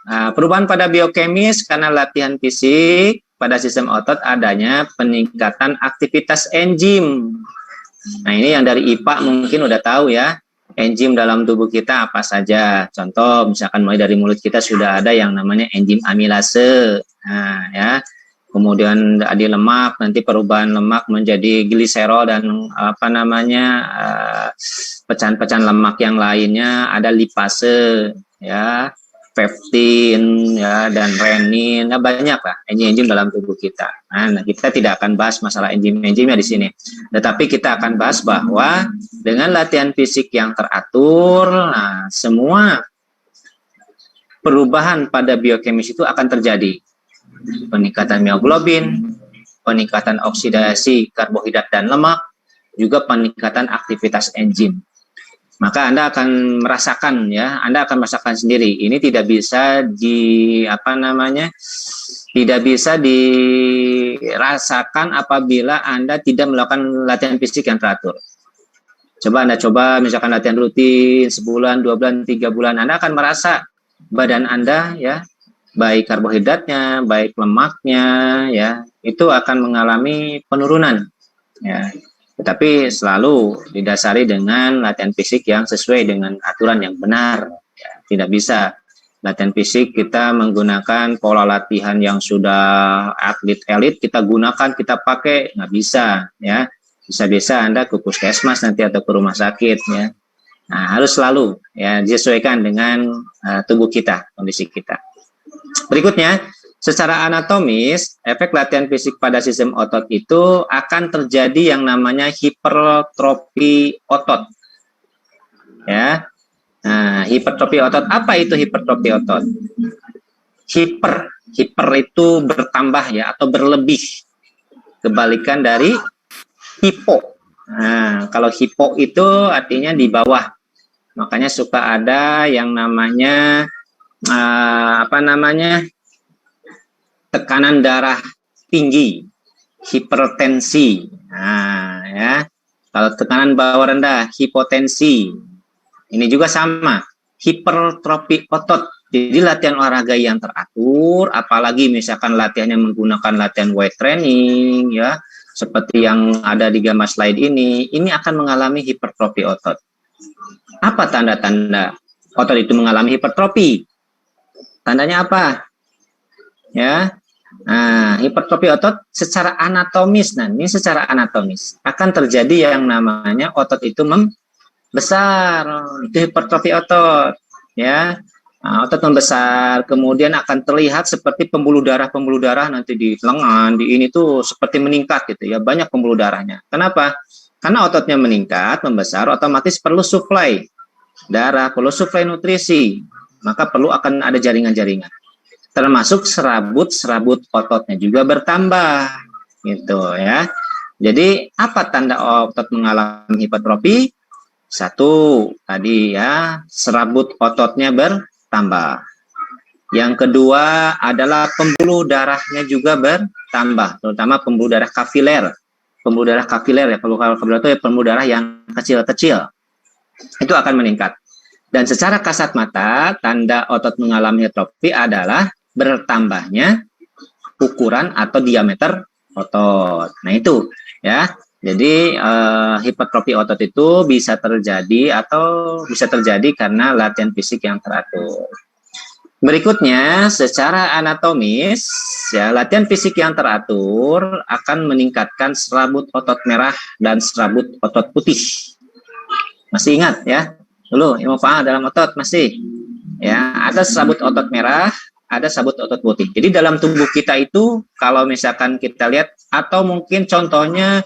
Perubahan pada biokemis karena latihan fisik pada sistem otot adanya peningkatan aktivitas enzim. Nah, ini yang dari IPA mungkin udah tahu ya. Enzim dalam tubuh kita apa saja. Contoh, misalkan mulai dari mulut kita sudah ada yang namanya enzim amilase. Nah, ya. Kemudian di lemak, nanti perubahan lemak menjadi gliserol dan apa namanya pecahan-pecahan lemak yang lainnya, ada lipase, ya, peptin, ya, dan renin, ya, banyak lah enzim-enzim dalam tubuh kita. Nah, kita tidak akan bahas masalah enzim-enzimnya di sini, tetapi kita akan bahas bahwa dengan latihan fisik yang teratur, nah, semua perubahan pada biokemis itu akan terjadi. Peningkatan mioglobin, peningkatan oksidasi karbohidrat dan lemak, juga peningkatan aktivitas enzim. Maka Anda akan merasakan, ya, Anda akan merasakan sendiri. Ini tidak bisa tidak bisa dirasakan apabila Anda tidak melakukan latihan fisik yang teratur. Coba Anda misalkan latihan rutin sebulan, 2 bulan, 3 bulan, Anda akan merasa badan Anda, ya, baik karbohidratnya, baik lemaknya, ya, itu akan mengalami penurunan, ya. Tetapi selalu didasari dengan latihan fisik yang sesuai dengan aturan yang benar, ya. Tidak bisa latihan fisik kita menggunakan pola latihan yang sudah atlet elit kita gunakan, kita pakai, nggak bisa, ya. Bisa-bisa Anda ke puskesmas nanti atau ke rumah sakit, ya. Nah, harus selalu, ya, disesuaikan dengan tubuh kita, kondisi kita. Berikutnya, secara anatomis, efek latihan fisik pada sistem otot itu akan terjadi yang namanya hipertrofi otot. Ya. Nah, hipertrofi otot, apa itu hipertrofi otot? Hiper itu bertambah, ya, atau berlebih. Kebalikan dari hipo. Nah, kalau hipo itu artinya di bawah. Makanya suka ada yang namanya tekanan darah tinggi, hipertensi. Nah, ya. Kalau tekanan bawah rendah, hipotensi. Ini juga sama, hipertrofi otot. Jadi latihan olahraga yang teratur, apalagi misalkan latihannya menggunakan latihan weight training, ya, seperti yang ada di gambar slide ini akan mengalami hipertrofi otot. Apa tanda-tanda otot itu mengalami hipertrofi? Tandanya apa? Ya. Nah, hipertrofi otot secara anatomis, nah ini secara anatomis akan terjadi yang namanya otot itu membesar, itu hipertrofi otot, ya. Nah, otot membesar, kemudian akan terlihat seperti pembuluh darah nanti di lengan, di ini tuh seperti meningkat gitu, ya, banyak pembuluh darahnya. Kenapa? Karena ototnya meningkat, membesar, otomatis perlu suplai darah, perlu suplai nutrisi, maka perlu akan ada jaringan-jaringan. Termasuk serabut ototnya juga bertambah, gitu, ya. Jadi apa tanda otot mengalami hipertrofi? Satu, tadi, ya, serabut ototnya bertambah. Yang kedua adalah pembuluh darahnya juga bertambah, terutama pembuluh darah kapiler. Pembuluh darah kapiler, ya, pembuluh itu ya, pembuluh darah yang kecil-kecil. Itu akan meningkat. Dan secara kasat mata, tanda otot mengalami hipertrofi adalah bertambahnya ukuran atau diameter otot. Nah, itu, ya. Jadi hipertrofi otot itu bisa terjadi karena latihan fisik yang teratur. Berikutnya, secara anatomis, ya, latihan fisik yang teratur akan meningkatkan serabut otot merah dan serabut otot putih. Masih ingat, ya? Dulu ilmu paham dalam otot masih, ya, ada serabut otot merah, ada serabut otot putih. Jadi dalam tubuh kita itu kalau misalkan kita lihat, atau mungkin contohnya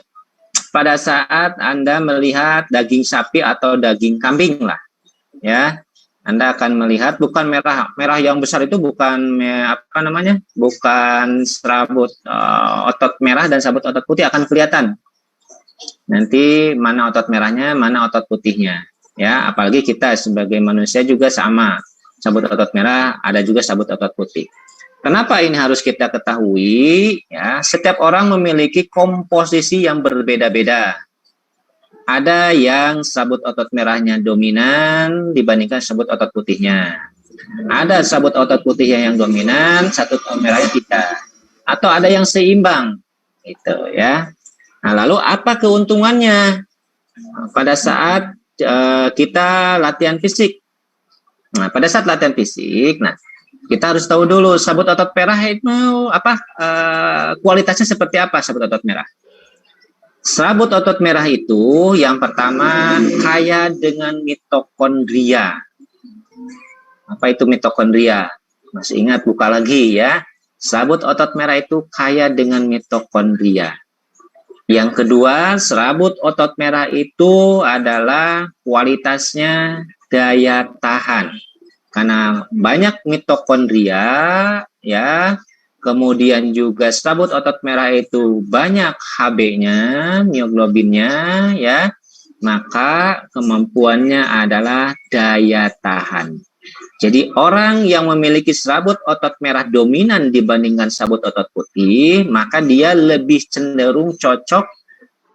pada saat Anda melihat daging sapi atau daging kambing lah, ya, Anda akan melihat bukan merah yang besar itu bukan bukan serabut otot merah dan serabut otot putih akan kelihatan. Nanti mana otot merahnya, mana otot putihnya. Ya, apalagi kita sebagai manusia juga sama, sabut otot merah, ada juga sabut otot putih. Kenapa ini harus kita ketahui? Ya, setiap orang memiliki komposisi yang berbeda-beda. Ada yang sabut otot merahnya dominan dibandingkan sabut otot putihnya. Ada sabut otot putih yang dominan, sabut otot merahnya tidak. Atau ada yang seimbang. Gitu ya. Nah, lalu apa keuntungannya pada saat kita latihan fisik? Nah, pada saat latihan fisik, nah kita harus tahu dulu sabut otot merah itu apa kualitasnya seperti apa sabut otot merah. Sabut otot merah itu yang pertama kaya dengan mitokondria. Apa itu mitokondria? Masih ingat, buka lagi ya. Sabut otot merah itu kaya dengan mitokondria. Yang kedua, serabut otot merah itu adalah kualitasnya daya tahan. Karena banyak mitokondria, ya, kemudian juga serabut otot merah itu banyak Hb-nya, mioglobinnya, ya, maka kemampuannya adalah daya tahan. Jadi orang yang memiliki serabut otot merah dominan dibandingkan serabut otot putih, maka dia lebih cenderung cocok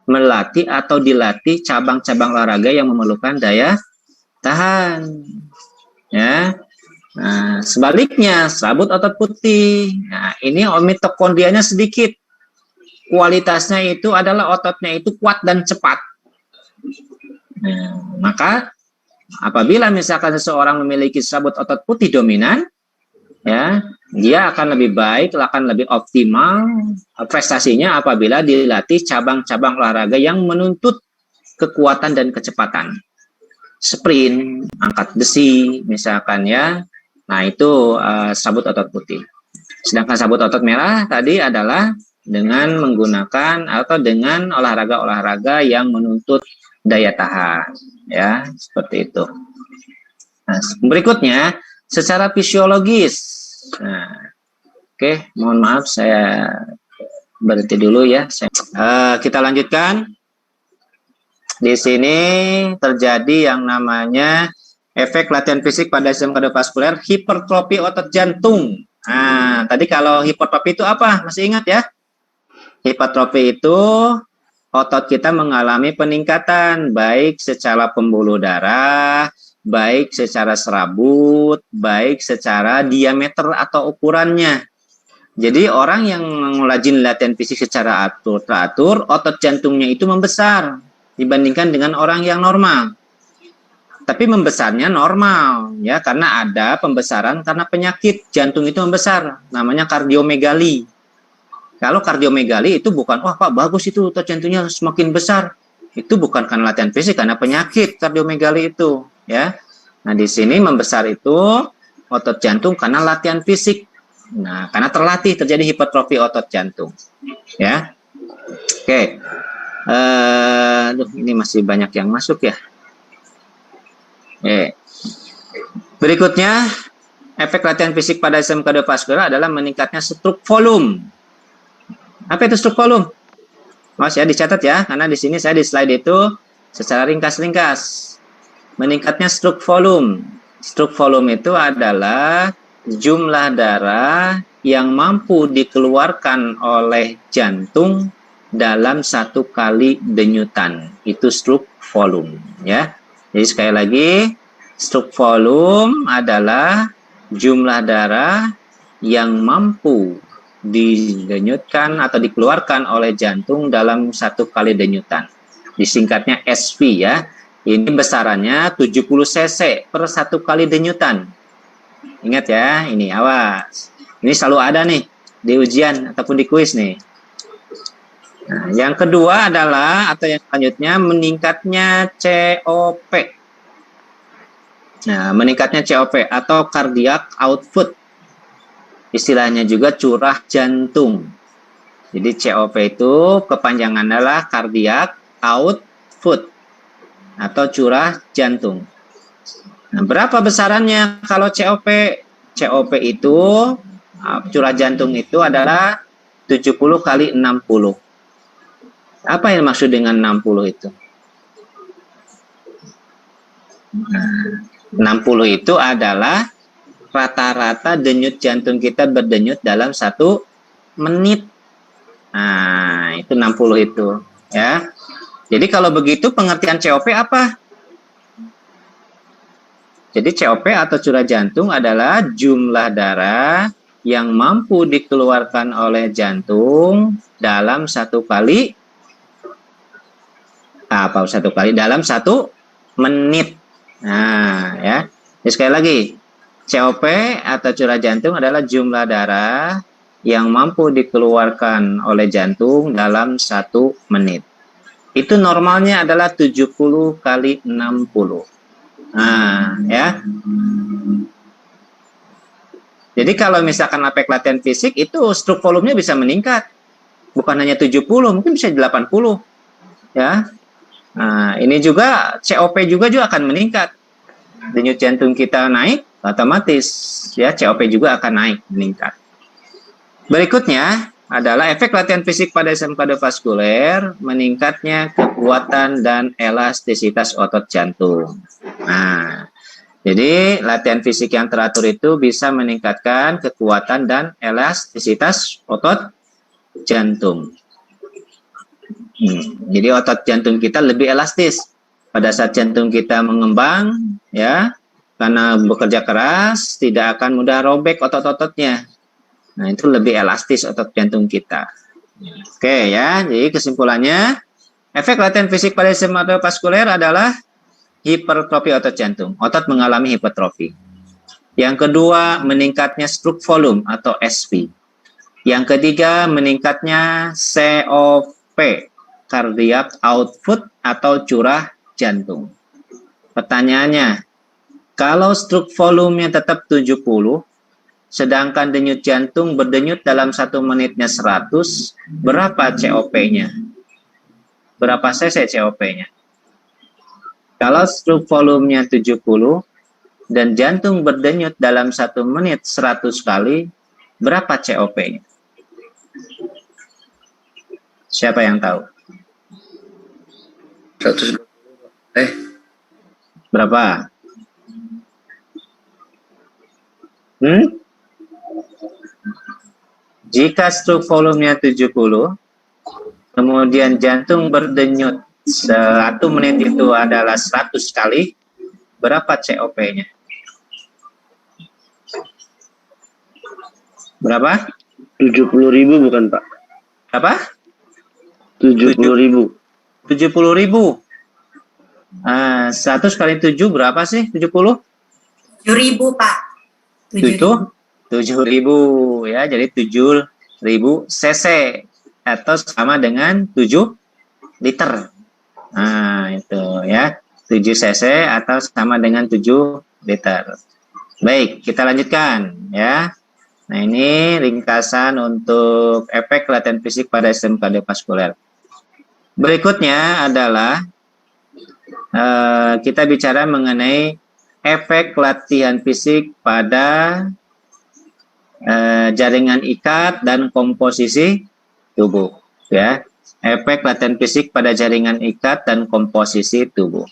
melatih atau dilatih cabang-cabang olahraga yang memerlukan daya tahan. Ya. Nah, sebaliknya serabut otot putih, nah ini mitokondrianya sedikit. Kualitasnya itu adalah ototnya itu kuat dan cepat. Nah, maka apabila misalkan seseorang memiliki serabut otot putih dominan, ya, dia akan lebih baik, akan lebih optimal prestasinya apabila dilatih cabang-cabang olahraga yang menuntut kekuatan dan kecepatan. Sprint, angkat besi, misalkan ya. Nah, itu serabut otot putih. Sedangkan serabut otot merah tadi adalah dengan menggunakan atau dengan olahraga-olahraga yang menuntut daya tahan, ya, seperti itu. Nah, berikutnya secara fisiologis. Nah, oke, mohon maaf saya berhenti dulu ya. Kita lanjutkan. Di sini terjadi yang namanya efek latihan fisik pada sistem kardiovaskuler, hipertrofi otot jantung. Nah, tadi kalau hipertrofi itu apa? Masih ingat ya? Hipertrofi itu otot kita mengalami peningkatan, baik secara pembuluh darah, baik secara serabut, baik secara diameter atau ukurannya. Jadi orang yang rajin latihan fisik secara teratur, otot jantungnya itu membesar dibandingkan dengan orang yang normal. Tapi membesarnya normal ya, karena ada pembesaran karena penyakit jantung itu membesar, namanya kardiomegali. Kalau kardiomegali itu bukan, wah Pak bagus itu otot jantungnya semakin besar. Itu bukan karena latihan fisik, karena penyakit kardiomegali itu, ya. Nah, di sini membesar itu otot jantung karena latihan fisik. Nah, karena terlatih terjadi hipertrofi otot jantung, ya. Oke. Ini masih banyak yang masuk ya. Berikutnya, efek latihan fisik pada sistem kardiovaskular adalah meningkatnya stroke volume. Apa itu stroke volume? Mas ya, dicatat ya, karena di sini saya di slide itu secara ringkas-ringkas. Meningkatnya stroke volume. Stroke volume itu adalah jumlah darah yang mampu dikeluarkan oleh jantung dalam satu kali denyutan. Itu stroke volume ya. Jadi sekali lagi, stroke volume adalah jumlah darah yang mampu didenyutkan atau dikeluarkan oleh jantung dalam satu kali denyutan. Disingkatnya SV ya. Ini besarannya 70 cc per satu kali denyutan. Ingat ya, ini awas. Ini selalu ada nih di ujian ataupun di kuis nih. Nah, yang kedua adalah atau yang selanjutnya meningkatnya COP. Nah, meningkatnya COP atau cardiac output. Istilahnya juga curah jantung. Jadi COP itu kepanjangan adalah cardiac output atau curah jantung. Nah, berapa besarannya kalau COP? COP itu curah jantung itu adalah 70 kali 60. Apa yang maksud dengan 60 itu? Nah, 60 itu adalah rata-rata denyut jantung kita berdenyut dalam 1 menit. Nah, itu 60 itu ya. Jadi kalau begitu pengertian COP apa? Jadi COP atau curah jantung adalah jumlah darah yang mampu dikeluarkan oleh jantung dalam satu kali dalam 1 menit. Nah, ya. Jadi sekali lagi, COP atau curah jantung adalah jumlah darah yang mampu dikeluarkan oleh jantung dalam 1 menit. Itu normalnya adalah 70 kali 60. Nah, ya. Jadi kalau misalkan APEK latihan fisik itu stroke volumenya bisa meningkat. Bukan hanya 70, mungkin bisa 80. Ya. Nah, ini juga COP juga akan meningkat. Denyut jantung kita naik, otomatis ya COP juga akan naik, meningkat. Berikutnya adalah efek latihan fisik pada sistem kardiovaskuler, meningkatnya kekuatan dan elastisitas otot jantung. Nah, jadi latihan fisik yang teratur itu bisa meningkatkan kekuatan dan elastisitas otot jantung. Jadi otot jantung kita lebih elastis pada saat jantung kita mengembang, ya, karena bekerja keras tidak akan mudah robek otot-ototnya. Nah, itu lebih elastis otot jantung kita. Oke ya, jadi kesimpulannya, efek latihan fisik pada sistem kardiovaskuler adalah hipertrofi otot jantung. Otot mengalami hipertrofi. Yang kedua, meningkatnya stroke volume atau SP. Yang ketiga, meningkatnya COP, cardiac output atau curah jantung. Pertanyaannya, kalau stroke volumenya tetap 70, sedangkan denyut jantung berdenyut dalam 1 menitnya 100, berapa COP-nya? Berapa cc COP-nya? Kalau stroke volumenya 70 dan jantung berdenyut dalam 1 menit 100 kali, berapa COP-nya? Siapa yang tahu? 100. Berapa? Jika stroke volumenya 70, kemudian jantung berdenyut 1 menit itu adalah 100 kali, berapa COP-nya? Berapa? 70.000 bukan Pak? Apa? 70.000. 70.000. 100 kali 7 berapa sih? 70? 7.000 Pak. 7.000 ya, jadi 7.000 cc atau sama dengan 7 liter. Nah, itu ya, 7 cc atau sama dengan 7 liter. Baik, kita lanjutkan ya. Nah, ini ringkasan untuk efek latihan fisik pada sistem kardiovaskuler. Berikutnya adalah kita bicara mengenai efek latihan fisik pada jaringan ikat dan komposisi tubuh, ya. Efek latihan fisik pada jaringan ikat dan komposisi tubuh.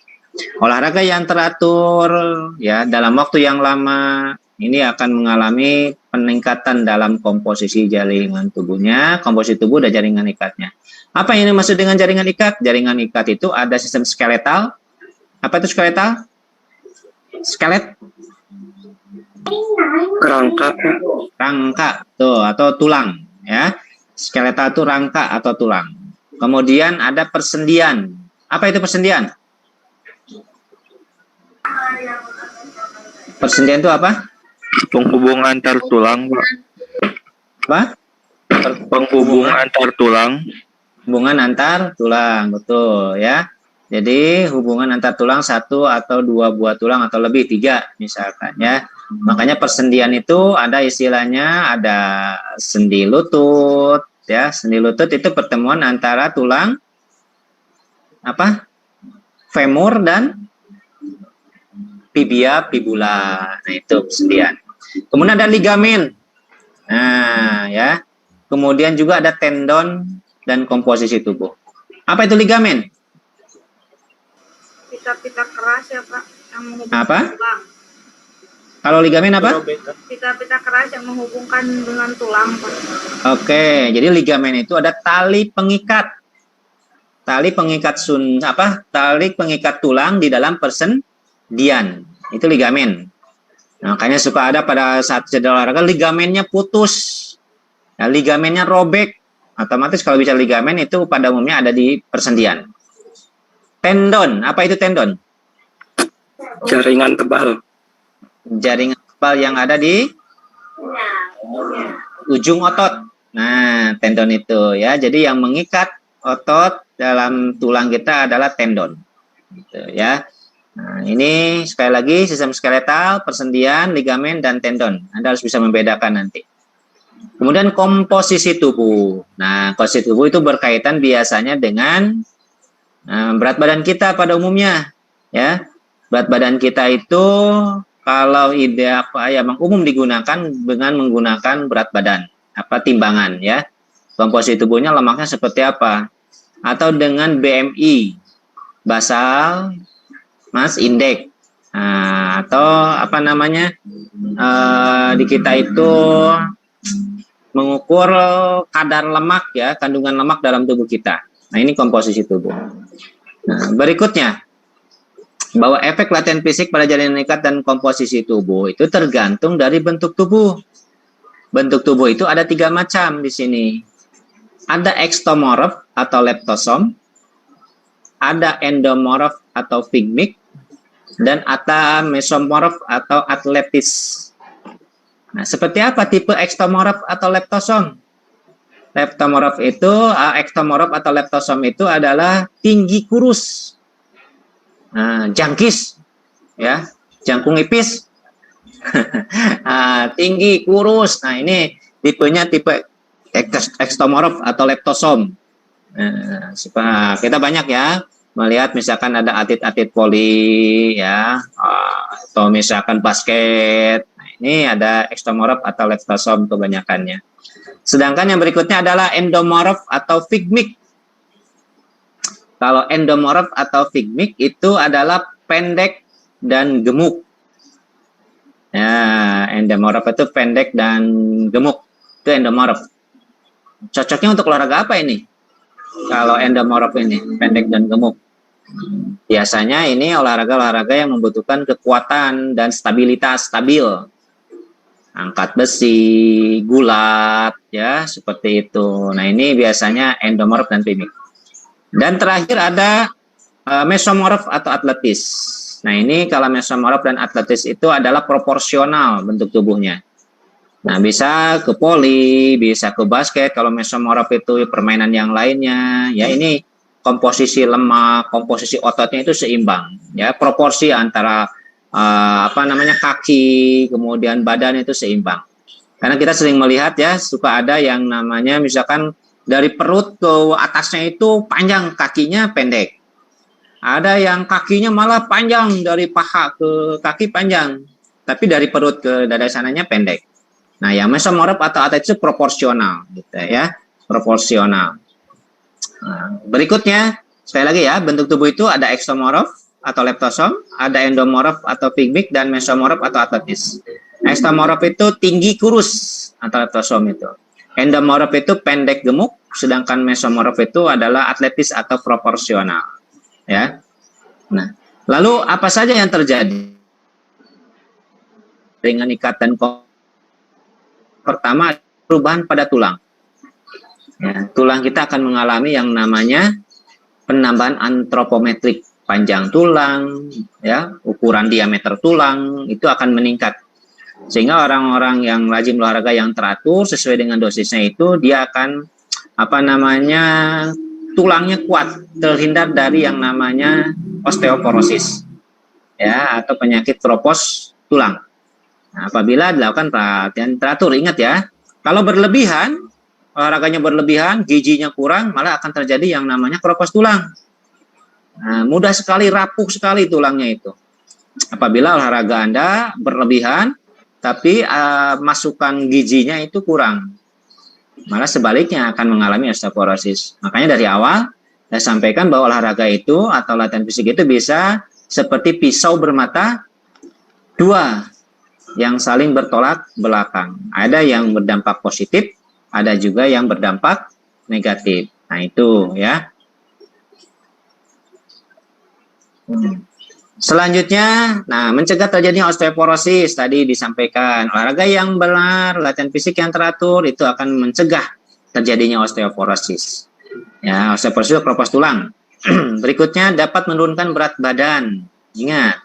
Olahraga yang teratur, ya, dalam waktu yang lama ini akan mengalami peningkatan dalam komposisi jaringan tubuhnya, komposisi tubuh dan jaringan ikatnya. Apa yang dimaksud dengan jaringan ikat? Jaringan ikat itu ada sistem skeletal. Apa itu skeletal? Skelet? Rangka tuh atau tulang, ya. Skeletal itu rangka atau tulang. Kemudian ada persendian. Apa itu persendian? Persendian itu apa? Penghubungan antar tulang, Pak. Apa? Penghubungan antar tulang. Hubungan antar tulang, betul ya. Jadi hubungan antar tulang 1 atau 2 buah tulang atau lebih, 3 misalkan ya. Makanya persendian itu ada istilahnya, ada sendi lutut ya. Sendi lutut itu pertemuan antara tulang apa? Femur dan tibia fibula. Nah, itu persendian. Kemudian ada ligamen. Nah, ya. Kemudian juga ada tendon dan komposisi tubuh. Apa itu ligamen? Pita-pita keras ya Pak, yang menghubungkan Apa? tulang. Kalau ligamen apa? Pita-pita keras yang menghubungkan dengan tulang Pak. Oke, jadi ligamen itu ada tali pengikat. Tali pengikat tali pengikat tulang di dalam persendian. itu ligamen. Nah, makanya suka ada pada saat cedera olahraga ligamennya putus, ya, ligamennya robek. Otomatis kalau bicara ligamen itu pada umumnya ada di persendian. Tendon, apa itu tendon? Jaringan tebal. Jaringan tebal yang ada di ujung otot. Nah, tendon itu ya. Jadi yang mengikat otot dalam tulang kita adalah tendon. Gitu, ya. Nah, ini sekali lagi sistem skeletal, persendian, ligamen, dan tendon. Anda harus bisa membedakan nanti. Kemudian komposisi tubuh. Nah, komposisi tubuh itu berkaitan biasanya dengan berat badan kita pada umumnya. Ya, berat badan kita itu kalau yang umum digunakan dengan menggunakan berat badan, timbangan ya. Komposisi tubuhnya lemaknya seperti apa? Atau dengan BMI, basal mass index, atau di kita itu mengukur kadar lemak ya, kandungan lemak dalam tubuh kita. Nah, ini komposisi tubuh. Nah, berikutnya bahwa efek latihan fisik pada jaringan ikat dan komposisi tubuh itu tergantung dari bentuk tubuh. Bentuk tubuh itu ada 3 macam di sini. Ada ektomorf atau leptosom, ada endomorf atau figmic, dan ada mesomorf atau atletis. Nah, seperti apa tipe ektomorf atau leptosom? Ektomorf atau leptosom itu adalah tinggi kurus, jangkis, ya, jangkung ipis, tinggi kurus. Nah, ini tipenya tipe ektomorf atau leptosom. Kita banyak ya melihat misalkan ada atlet-atlet voli ya, atau misalkan basket. Nah, ini ada ektomorf atau leptosom kebanyakannya. Sedangkan yang berikutnya adalah endomorf atau figmic. Kalau endomorf atau figmic itu adalah pendek dan gemuk. Ya, endomorf itu pendek dan gemuk. Itu endomorf. Cocoknya untuk olahraga apa ini? Kalau endomorf ini pendek dan gemuk, biasanya ini olahraga-olahraga yang membutuhkan kekuatan dan stabilitas, stabil, angkat besi, gulat, ya seperti itu. Nah, ini biasanya endomorf dan figmic. Dan terakhir ada mesomorf atau atletis. Nah, ini kalau mesomorf dan atletis itu adalah proporsional bentuk tubuhnya. Nah, bisa ke voli, bisa ke basket. Kalau mesomorf itu permainan yang lainnya, ya ini komposisi lemak, komposisi ototnya itu seimbang, ya proporsi antara kaki, kemudian badan itu seimbang. Karena kita sering melihat ya, suka ada yang namanya misalkan dari perut ke atasnya itu panjang, kakinya pendek. Ada yang kakinya malah panjang, dari paha ke kaki panjang, tapi dari perut ke dada sananya pendek. Nah, yang mesomorf atau atletis itu proporsional, gitu ya, proporsional. Nah, berikutnya, sekali lagi ya, bentuk tubuh itu ada ektomorf atau leptosom, ada endomorf atau figmic, dan mesomorf atau atletis. Ektomorf itu tinggi kurus atau leptosom itu. Endomorf itu pendek gemuk, sedangkan mesomorf itu adalah atletis atau proporsional. Ya. Nah, lalu apa saja yang terjadi dengan ikatan? Pertama, perubahan pada tulang. Ya, tulang kita akan mengalami yang namanya penambahan antropometrik, panjang tulang, ya, ukuran diameter tulang itu akan meningkat. Sehingga orang-orang yang rajin olahraga yang teratur sesuai dengan dosisnya itu dia akan tulangnya kuat, terhindar dari yang namanya osteoporosis, ya, atau penyakit keropos tulang. Nah, apabila dilakukan latihan teratur, ingat ya, kalau berlebihan, olahraganya berlebihan, gizinya kurang, malah akan terjadi yang namanya keropos tulang. Nah, mudah sekali, rapuh sekali tulangnya itu. Apabila olahraga Anda berlebihan, tapi masukan gizinya itu kurang, malah sebaliknya akan mengalami osteoporosis. Makanya dari awal, saya sampaikan bahwa olahraga itu atau latihan fisik itu bisa seperti pisau bermata dua, yang saling bertolak belakang. Ada yang berdampak positif, ada juga yang berdampak negatif. Nah, itu ya. Selanjutnya, nah mencegah terjadinya osteoporosis tadi disampaikan. Olahraga yang benar, latihan fisik yang teratur itu akan mencegah terjadinya osteoporosis. Ya, osteoporosis itu keropos tulang. Berikutnya dapat menurunkan berat badan. Ingat,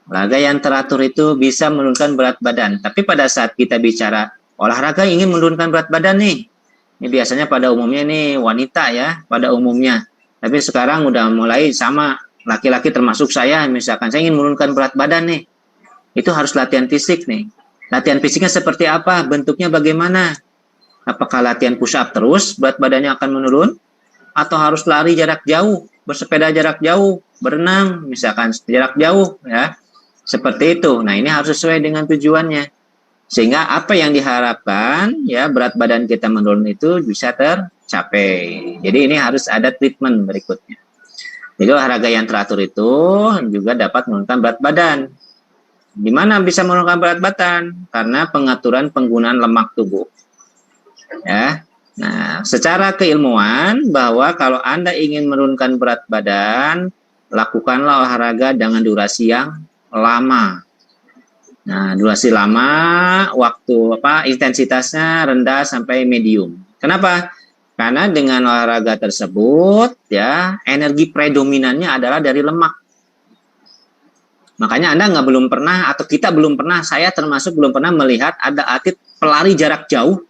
olahraga yang teratur itu bisa menurunkan berat badan. Tapi pada saat kita bicara olahraga ingin menurunkan berat badan nih, ini biasanya pada umumnya nih wanita ya, pada umumnya. Tapi sekarang udah mulai sama laki-laki termasuk saya, misalkan saya ingin menurunkan berat badan nih, itu harus latihan fisik nih. Latihan fisiknya seperti apa? Bentuknya bagaimana? Apakah latihan push up terus berat badannya akan menurun? Atau harus lari jarak jauh, bersepeda jarak jauh, berenang, misalkan jarak jauh ya. Seperti itu. Nah, ini harus sesuai dengan tujuannya. Sehingga apa yang diharapkan ya berat badan kita menurun itu bisa tercapai. Jadi ini harus ada treatment berikutnya. Jadi olahraga yang teratur itu juga dapat menurunkan berat badan. Di mana bisa menurunkan berat badan? Karena pengaturan penggunaan lemak tubuh. Ya. Nah, secara keilmuan bahwa kalau Anda ingin menurunkan berat badan, lakukanlah olahraga dengan durasi yang lama. Nah, durasi lama, waktu intensitasnya rendah sampai medium. Kenapa? Karena dengan olahraga tersebut, ya, energi predominannya adalah dari lemak. Makanya Anda belum pernah, atau kita belum pernah, saya termasuk belum pernah melihat ada atlet pelari jarak jauh,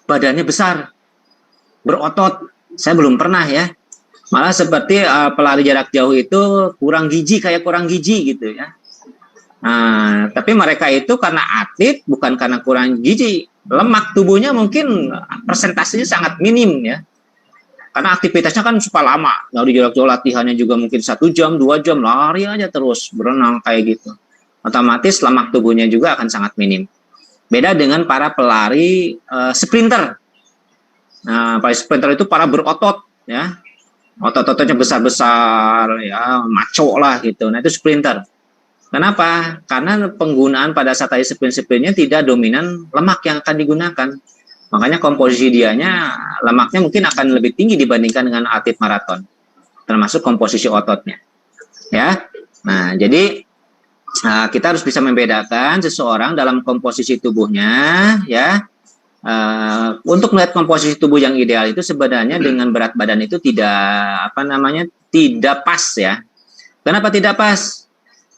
badannya besar, berotot. Saya belum pernah ya. Malah seperti pelari jarak jauh itu kurang gizi, kayak kurang gizi gitu ya. Nah, tapi mereka itu karena atlet, bukan karena kurang gizi. Lemak tubuhnya mungkin persentasenya sangat minim ya. Karena aktivitasnya kan super lama. Lalu jarak jauh latihannya juga mungkin 1 jam, 2 jam, lari aja terus, berenang kayak gitu. Otomatis lemak tubuhnya juga akan sangat minim. Beda dengan para pelari sprinter. Nah, pelari sprinter itu para berotot ya. Otot-ototnya besar-besar ya, maco lah gitu. Nah, itu sprinter. Kenapa? Karena penggunaan pada saat sprint-sprintnya tidak dominan lemak yang akan digunakan. Makanya komposisi dianya, lemaknya mungkin akan lebih tinggi dibandingkan dengan atlet maraton. Termasuk komposisi ototnya. Ya. Nah, jadi kita harus bisa membedakan seseorang dalam komposisi tubuhnya, ya. Untuk melihat komposisi tubuh yang ideal itu sebenarnya dengan berat badan itu tidak tidak pas ya. Kenapa tidak pas?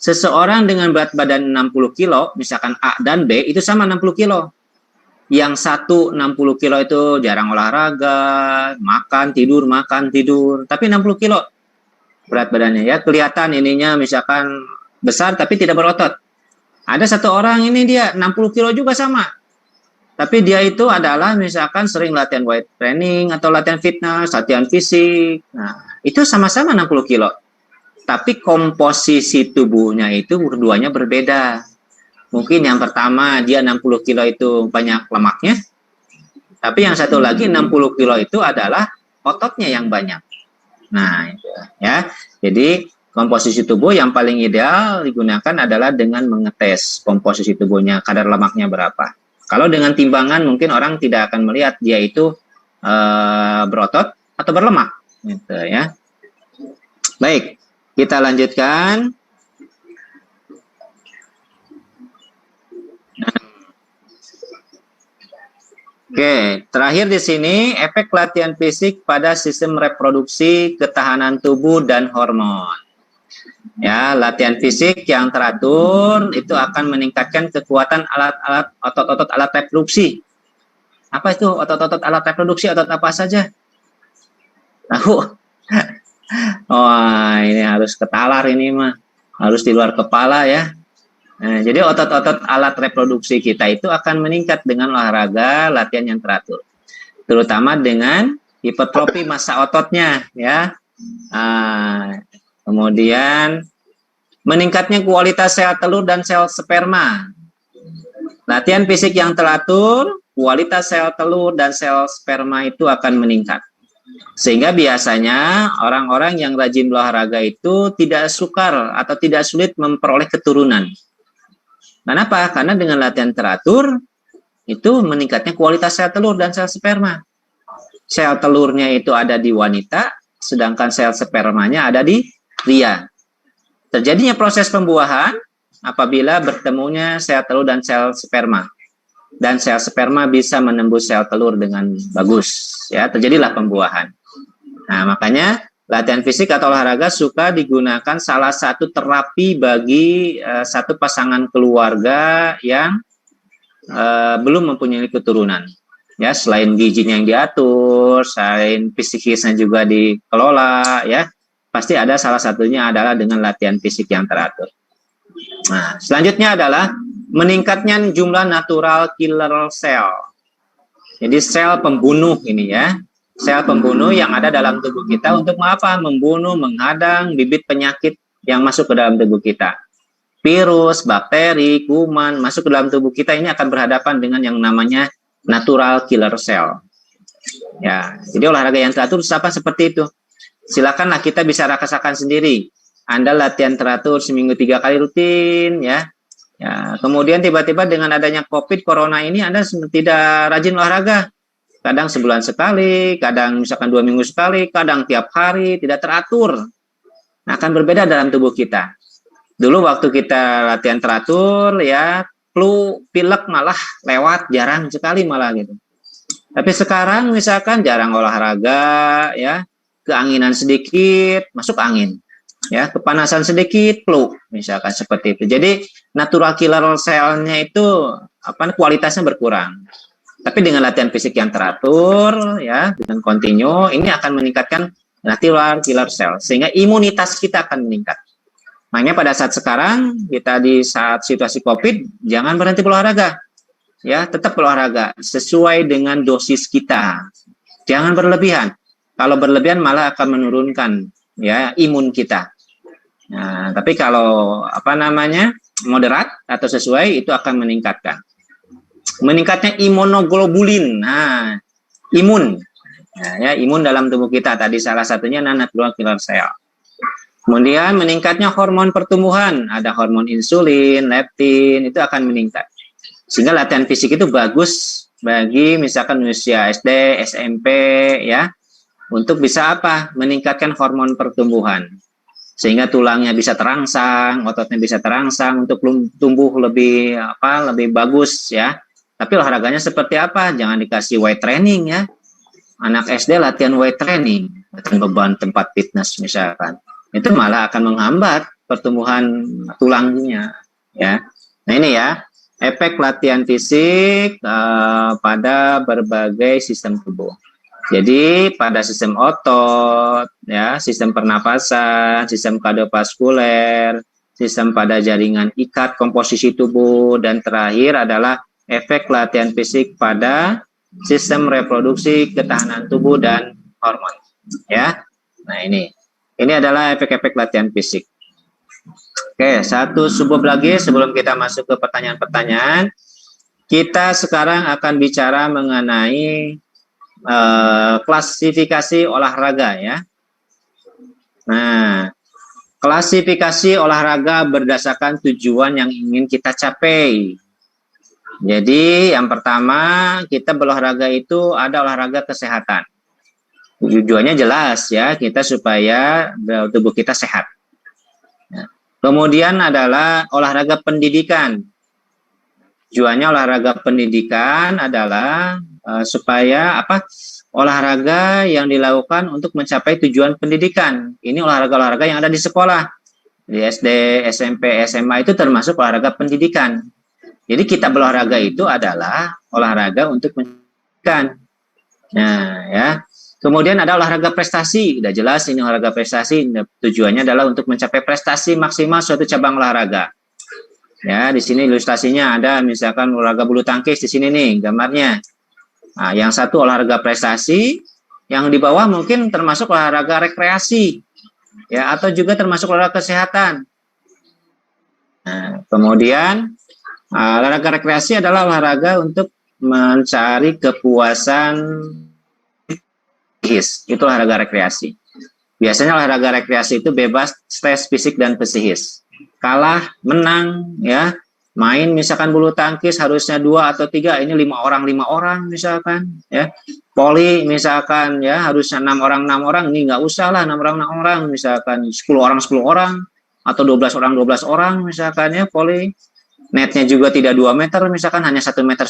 Seseorang dengan berat badan 60 kilo, misalkan A dan B, itu sama 60 kilo. Yang satu 60 kilo itu jarang olahraga, makan, tidur. Tapi 60 kilo berat badannya ya. Kelihatan ininya misalkan besar tapi tidak berotot. Ada satu orang ini dia 60 kilo juga sama. Tapi dia itu adalah misalkan sering latihan weight training atau latihan fitness, latihan fisik. Nah, itu sama-sama 60 kilo. Tapi komposisi tubuhnya itu keduanya berbeda. Mungkin yang pertama dia 60 kilo itu banyak lemaknya. Tapi yang satu lagi 60 kilo itu adalah ototnya yang banyak. Nah, itu ya. Jadi komposisi tubuh yang paling ideal digunakan adalah dengan mengetes komposisi tubuhnya, kadar lemaknya berapa. Kalau dengan timbangan mungkin orang tidak akan melihat dia itu berotot atau berlemak. Gitu ya. Baik. Kita lanjutkan. Oke, terakhir di sini efek latihan fisik pada sistem reproduksi, ketahanan tubuh dan hormon. Ya, latihan fisik yang teratur itu akan meningkatkan kekuatan alat-alat otot-otot alat reproduksi. Apa itu otot-otot alat reproduksi? Otot apa saja? Tahu? Wah, ini harus ketalar ini mah. Harus di luar kepala ya. Nah, jadi otot-otot alat reproduksi kita itu akan meningkat dengan olahraga latihan yang teratur. Terutama dengan hipertrofi massa ototnya ya. Kemudian meningkatnya kualitas sel telur dan sel sperma. Latihan fisik yang teratur, kualitas sel telur dan sel sperma itu akan meningkat. Sehingga biasanya orang-orang yang rajin olahraga itu tidak sukar atau tidak sulit memperoleh keturunan. Kenapa? Karena dengan latihan teratur itu meningkatnya kualitas sel telur dan sel sperma. Sel telurnya itu ada di wanita, sedangkan sel spermanya ada di pria. Terjadinya proses pembuahan apabila bertemunya sel telur dan sel sperma. Dan sel sperma bisa menembus sel telur dengan bagus. Ya, terjadilah pembuahan. Nah, makanya latihan fisik atau olahraga suka digunakan salah satu terapi bagi satu pasangan keluarga yang belum mempunyai keturunan. Ya, selain gizinya yang diatur, selain psikisnya juga dikelola, ya, pasti ada salah satunya adalah dengan latihan fisik yang teratur. Nah, selanjutnya adalah meningkatnya jumlah natural killer cell. Jadi sel pembunuh ini ya, sel pembunuh yang ada dalam tubuh kita untuk apa? Membunuh, menghadang bibit penyakit yang masuk ke dalam tubuh kita. Virus, bakteri, kuman masuk ke dalam tubuh kita ini akan berhadapan dengan yang namanya natural killer cell. Ya, jadi olahraga yang teratur seperti itu. Silakanlah kita bisa rasakan sendiri. Anda latihan teratur seminggu 3 kali rutin, ya. Ya, kemudian tiba-tiba dengan adanya COVID, Corona ini Anda tidak rajin olahraga. Kadang sebulan sekali, kadang misalkan 2 minggu sekali, kadang tiap hari, tidak teratur. Nah, akan berbeda dalam tubuh kita. Dulu waktu kita latihan teratur, ya, flu, pilek malah lewat, jarang sekali malah gitu. Tapi sekarang misalkan jarang olahraga, ya, keanginan sedikit, masuk angin. Ya, kepanasan sedikit, flu, misalkan seperti itu. Jadi natural killer cell-nya itu kualitasnya berkurang. Tapi dengan latihan fisik yang teratur, ya, dengan kontinu, ini akan meningkatkan natural killer cell sehingga imunitas kita akan meningkat. Makanya pada saat sekarang kita di saat situasi COVID, jangan berhenti berolahraga. Ya, tetap berolahraga sesuai dengan dosis kita. Jangan berlebihan. Kalau berlebihan malah akan menurunkan ya imun kita. Nah, tapi kalau moderat atau sesuai itu akan meningkatkan. Meningkatnya imunoglobulin. Nah, imun. Nah, ya, imun dalam tubuh kita tadi salah satunya natural killer cell. Kemudian meningkatnya hormon pertumbuhan, ada hormon insulin, leptin, itu akan meningkat. Sehingga latihan fisik itu bagus bagi misalkan usia SD, SMP, ya, untuk bisa meningkatkan hormon pertumbuhan. Sehingga tulangnya bisa terangsang, ototnya bisa terangsang untuk tumbuh lebih bagus, ya. Tapi olahraganya seperti apa? Jangan dikasih weight training, ya. Anak SD latihan weight training, latihan beban tempat fitness misalkan. Itu malah akan menghambat pertumbuhan tulangnya, ya. Nah, ini ya, efek latihan fisik pada berbagai sistem tubuh. Jadi pada sistem otot, ya, sistem pernapasan, sistem kardiovaskuler, sistem pada jaringan ikat komposisi tubuh, dan terakhir adalah efek latihan fisik pada sistem reproduksi, ketahanan tubuh, dan hormon. Ya, nah ini adalah efek-efek latihan fisik. Oke, satu subbab lagi sebelum kita masuk ke pertanyaan-pertanyaan. Kita sekarang akan bicara mengenai klasifikasi olahraga, ya. Nah, klasifikasi olahraga berdasarkan tujuan yang ingin kita capai. Jadi yang pertama, kita berolahraga itu ada olahraga kesehatan. Tujuannya jelas, ya, kita supaya tubuh kita sehat. Kemudian adalah olahraga pendidikan. Tujuannya olahraga pendidikan adalah supaya olahraga yang dilakukan untuk mencapai tujuan pendidikan. Ini olahraga-olahraga yang ada di sekolah, di SD, SMP, SMA itu termasuk olahraga pendidikan. Jadi kita berolahraga itu adalah olahraga untuk pendidikan. Nah, ya. Kemudian ada olahraga prestasi, udah jelas ini olahraga prestasi, tujuannya adalah untuk mencapai prestasi maksimal suatu cabang olahraga. Ya, di sini ilustrasinya ada misalkan olahraga bulu tangkis di sini nih gambarnya. Nah, yang satu olahraga prestasi, yang di bawah mungkin termasuk olahraga rekreasi, ya, atau juga termasuk olahraga kesehatan. Nah, kemudian olahraga rekreasi adalah olahraga untuk mencari kepuasan. Itu olahraga rekreasi. Biasanya olahraga rekreasi itu bebas stres fisik dan psikis. Kalah, menang, ya. Main misalkan bulu tangkis harusnya 2 atau 3, ini 5 orang misalkan, ya. Voli misalkan, ya, harusnya 6 orang, ini nggak usah lah 6 orang misalkan 10 orang. atau 12 orang misalkan ya volley. Netnya juga tidak 2 meter, misalkan hanya 1,5 meter.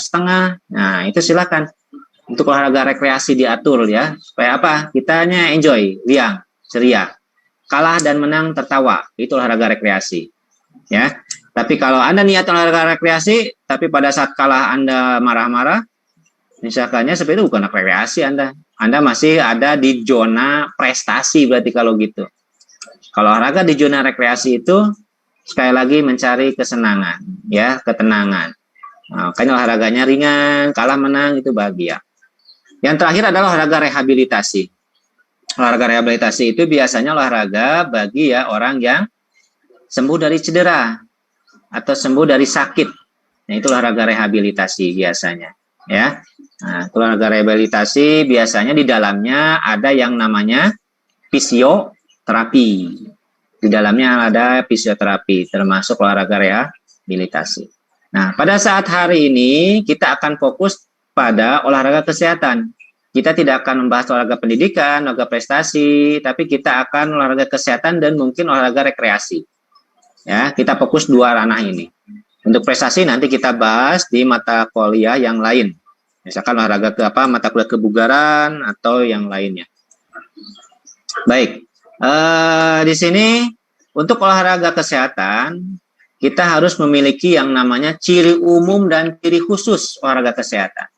Nah, itu silakan. Untuk olahraga rekreasi diatur ya. Supaya apa? Kitanya enjoy, riang, ceria. Kalah dan menang tertawa. Itu olahraga rekreasi. Ya. Tapi kalau Anda niat olahraga rekreasi, tapi pada saat kalah Anda marah-marah, misalkannya seperti itu bukan rekreasi Anda. Anda masih ada di zona prestasi berarti kalau gitu. Kalau olahraga di zona rekreasi itu sekali lagi mencari kesenangan, ya, ketenangan. Nah, makanya olahraganya ringan, kalah menang itu bahagia. Yang terakhir adalah olahraga rehabilitasi. Olahraga rehabilitasi itu biasanya olahraga bagi ya orang yang sembuh dari cedera atau sembuh dari sakit. Nah, itu olahraga rehabilitasi biasanya, ya. Nah, olahraga rehabilitasi biasanya di dalamnya ada yang namanya fisioterapi. Di dalamnya ada fisioterapi, termasuk olahraga rehabilitasi. Nah, pada saat hari ini kita akan fokus pada olahraga kesehatan. Kita tidak akan membahas olahraga pendidikan, olahraga prestasi, tapi kita akan olahraga kesehatan dan mungkin olahraga rekreasi. Ya, kita fokus 2 ranah ini. Untuk prestasi nanti kita bahas di mata kuliah yang lain. Misalkan olahraga mata kuliah kebugaran atau yang lainnya. Baik. Di sini untuk olahraga kesehatan kita harus memiliki yang namanya ciri umum dan ciri khusus olahraga kesehatan.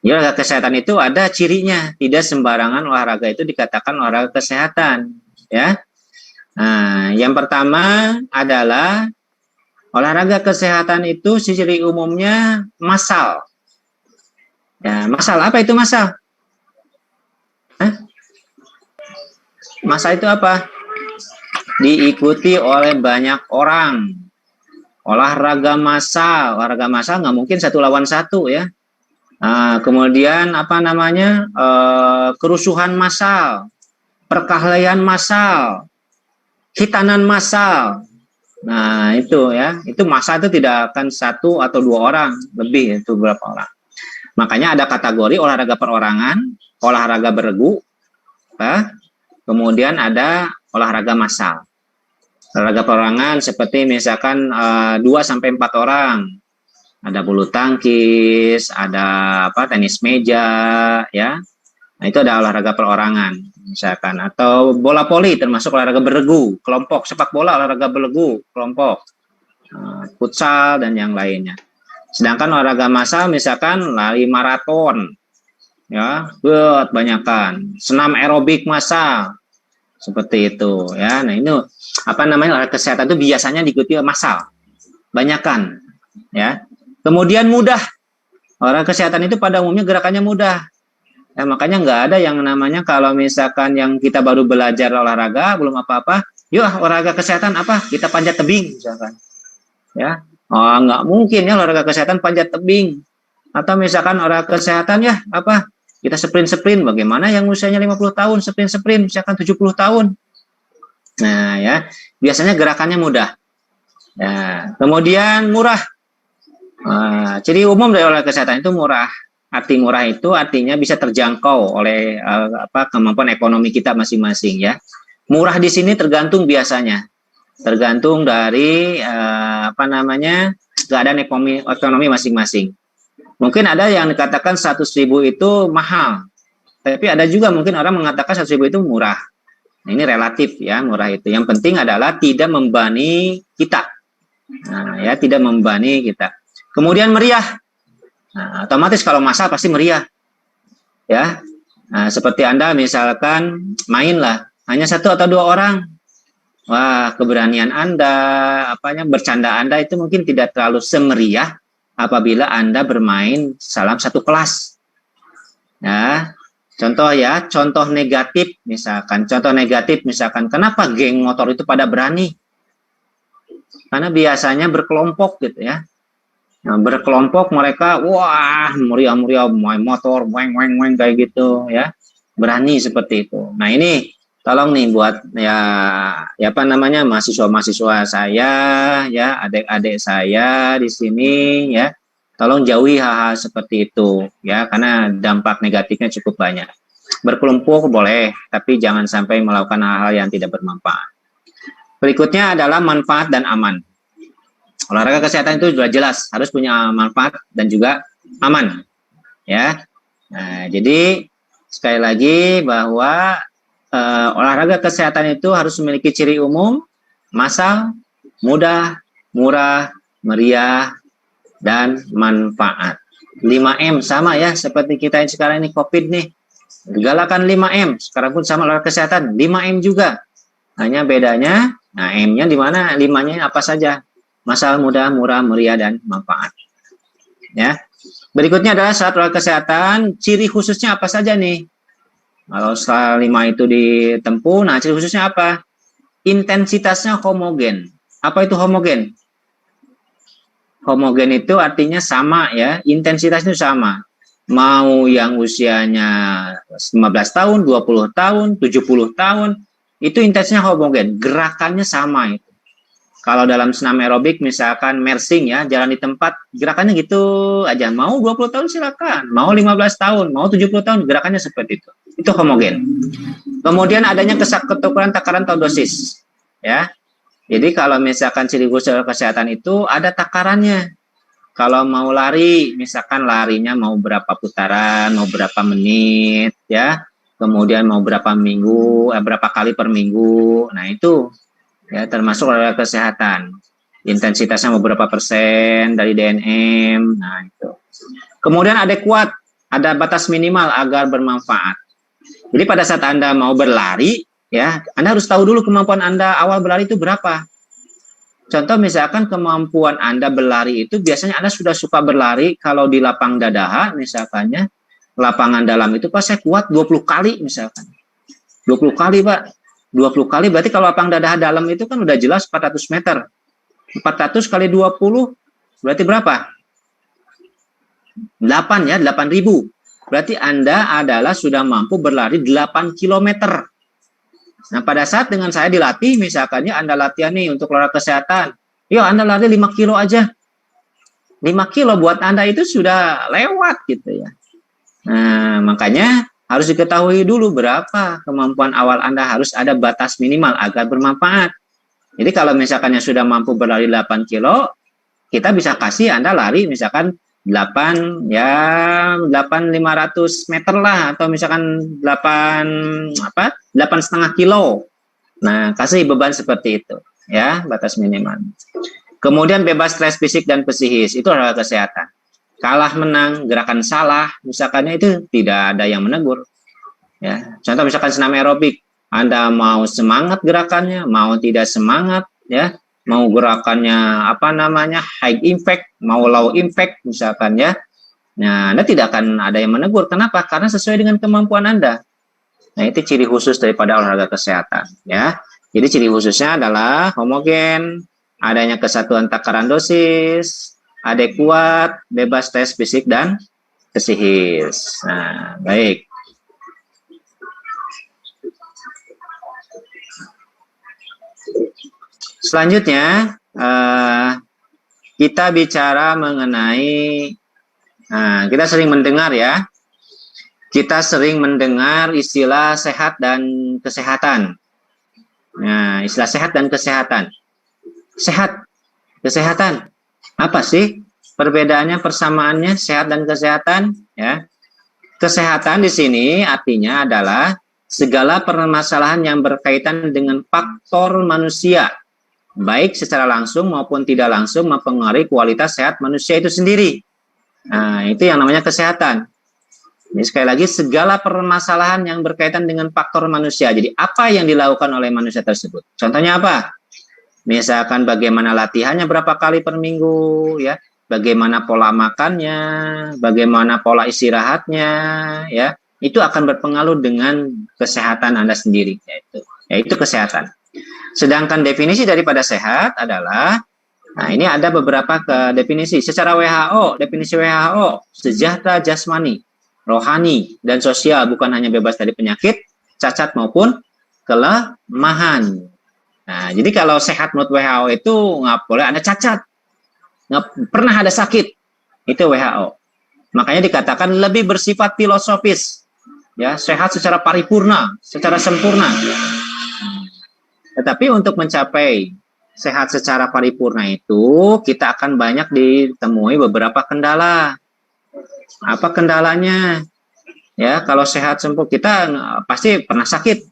Jadi olahraga kesehatan itu ada cirinya, tidak sembarangan olahraga itu dikatakan olahraga kesehatan, ya. Nah, yang pertama adalah olahraga kesehatan itu ciri umumnya massal. Ya, massal apa itu massal? Massal itu apa? Diikuti oleh banyak orang. Olahraga massal nggak mungkin 1 lawan 1 ya. Kemudian kerusuhan massal, perkelahian massal, hitanan massal. Nah, itu ya, itu massal itu tidak akan 1 atau 2 orang, lebih itu berapa orang. Makanya ada kategori olahraga perorangan, olahraga beregu, kemudian ada olahraga massal. Olahraga perorangan seperti misalkan 2-4 orang. Ada bulu tangkis, ada tenis meja, ya. Nah, itu ada olahraga perorangan misalkan, atau bola voli termasuk olahraga beregu, kelompok, sepak bola olahraga beregu, kelompok, futsal dan yang lainnya. Sedangkan olahraga massal misalkan lari maraton, ya, buat banyakan, senam aerobik massal. Seperti itu ya. Nah, ini olahraga kesehatan itu biasanya diikuti massal, banyakan ya. Kemudian mudah. Olahraga kesehatan itu pada umumnya gerakannya mudah. Ya, makanya nggak ada yang namanya kalau misalkan yang kita baru belajar olahraga belum apa-apa, yuk olahraga kesehatan apa? Kita panjat tebing misalkan. Ya. Nggak mungkin ya olahraga kesehatan panjat tebing. Atau misalkan olahraga kesehatan ya kita sprint, bagaimana yang usianya 50 tahun sprint, misalkan 70 tahun. Nah, ya, biasanya gerakannya mudah. Ya, kemudian murah. Ciri umum dari olahraga kesehatan itu murah. Arti murah itu artinya bisa terjangkau oleh kemampuan ekonomi kita masing-masing ya. Murah di sini tergantung biasanya. Tergantung dari keadaan ekonomi masing-masing. Mungkin ada yang dikatakan 100.000 itu mahal, tapi ada juga mungkin orang mengatakan 100.000 itu murah. Nah, ini relatif ya, murah itu. Yang penting adalah tidak membebani kita. Nah, ya, tidak membebani kita. Kemudian meriah. Nah, otomatis kalau massal pasti meriah. Ya. Nah, seperti Anda misalkan mainlah hanya 1 atau 2 orang. Wah, keberanian Anda, bercanda Anda itu mungkin tidak terlalu semeriah apabila Anda bermain dalam 1 kelas. Nah, contoh negatif misalkan. Kenapa geng motor itu pada berani? Karena biasanya berkelompok gitu ya. Nah, berkelompok mereka, wah, meriah-meriah main motor, weng kayak gitu ya. Berani seperti itu. Nah, ini tolong nih buat mahasiswa-mahasiswa saya ya, adik-adik saya di sini ya, tolong jauhi hal-hal seperti itu ya, karena dampak negatifnya cukup banyak. Berkelompok boleh, tapi jangan sampai melakukan hal-hal yang tidak bermanfaat. Berikutnya adalah manfaat dan aman. Olahraga kesehatan itu sudah jelas harus punya manfaat dan juga aman, ya. Nah, jadi sekali lagi bahwa olahraga kesehatan itu harus memiliki ciri umum, massal, mudah, murah, meriah, dan manfaat. 5M sama ya seperti kita yang sekarang ini COVID nih. Galakan 5M, sekarang pun sama olahraga kesehatan, 5M juga. Hanya bedanya, nah M-nya di mana? 5-nya apa saja? Massal, mudah, murah, meriah, dan manfaat. Ya. Berikutnya adalah syarat olahraga kesehatan, ciri khususnya apa saja nih? Kalau setelah 5 itu ditempuh, nah ciri khususnya apa? Intensitasnya homogen. Apa itu homogen? Homogen itu artinya sama ya, intensitasnya sama. Mau yang usianya 15 tahun, 20 tahun, 70 tahun, itu intensitasnya homogen, gerakannya sama itu. Kalau dalam senam aerobik misalkan mersing ya, jalan di tempat, gerakannya gitu aja. Mau 20 tahun silakan, mau 15 tahun, mau 70 tahun, gerakannya seperti itu. Itu homogen. Kemudian adanya ketukuran takaran atau dosis. Ya. Jadi kalau misalkan ciri khusus kesehatan itu ada takarannya. Kalau mau lari, misalkan larinya mau berapa putaran, mau berapa menit, ya. Kemudian mau berapa minggu, berapa kali per minggu. Nah, itu ya termasuk olahraga kesehatan. Intensitasnya mau berapa persen dari DNM. Nah, itu. Kemudian adekuat, ada batas minimal agar bermanfaat. Jadi pada saat Anda mau berlari, ya, Anda harus tahu dulu kemampuan Anda awal berlari itu berapa. Contoh misalkan kemampuan Anda berlari itu biasanya Anda sudah suka berlari kalau di lapang dadaha misalkannya, lapangan dalam itu Pak saya kuat 20 kali misalkan. 20 kali Pak. 20 kali berarti kalau lapang dadaha dalam itu kan udah jelas 400 meter. 400 kali 20 berarti berapa? 8 ya, 8.000. Berarti Anda adalah sudah mampu berlari 8 km. Nah, pada saat dengan saya dilatih, misalkannya Anda latihan nih untuk olahraga kesehatan. Yuk, Anda lari 5 kilo aja. 5 kilo buat Anda itu sudah lewat gitu ya. Nah, makanya harus diketahui dulu berapa kemampuan awal Anda, harus ada batas minimal agar bermanfaat. Jadi kalau misalkannya sudah mampu berlari 8 kilo, kita bisa kasih Anda lari misalkan 8 ya 8.500 meter lah, atau misalkan 8,5 kilo. Nah, kasih beban seperti itu ya, batas minimal. Kemudian bebas stres fisik dan psikis, itu adalah kesehatan. Kalah menang, gerakan salah, misalkannya itu tidak ada yang menegur. Ya, contoh misalkan senam aerobik, Anda mau semangat gerakannya, mau tidak semangat, ya, mau gerakannya apa namanya high impact, mau low impact, misalkan ya. Nah, Anda tidak akan ada yang menegur. Kenapa? Karena sesuai dengan kemampuan Anda. Nah, itu ciri khusus daripada olahraga kesehatan, ya. Jadi ciri khususnya adalah homogen, adanya kesatuan takaran dosis, adekuat, bebas stres fisik dan psikis. Nah, baik. Selanjutnya, kita bicara mengenai, kita sering mendengar ya, kita sering mendengar istilah sehat dan kesehatan. Nah, istilah sehat dan kesehatan. Sehat, kesehatan. Apa sih perbedaannya, persamaannya sehat dan kesehatan? Ya, kesehatan di sini artinya adalah segala permasalahan yang berkaitan dengan faktor manusia, baik secara langsung maupun tidak langsung mempengaruhi kualitas sehat manusia itu sendiri. Nah, itu yang namanya kesehatan. Ini sekali lagi segala permasalahan yang berkaitan dengan faktor manusia. Jadi apa yang dilakukan oleh manusia tersebut? Contohnya apa? Misalkan bagaimana latihannya berapa kali per minggu, ya, bagaimana pola makannya, bagaimana pola istirahatnya, ya, itu akan berpengaruh dengan kesehatan Anda sendiri, yaitu kesehatan. Sedangkan definisi daripada sehat adalah, nah ini ada beberapa definisi secara WHO, definisi WHO, sejahtera jasmani, rohani, dan sosial, bukan hanya bebas dari penyakit, cacat maupun kelemahan. Nah, jadi kalau sehat menurut WHO itu nggak boleh ada cacat, nggak pernah ada sakit, itu WHO. Makanya dikatakan lebih bersifat filosofis, ya, sehat secara paripurna, secara sempurna. Tetapi untuk mencapai sehat secara paripurna itu, kita akan banyak ditemui beberapa kendala. Apa kendalanya? Ya, kalau sehat sempurna, kita pasti pernah sakit.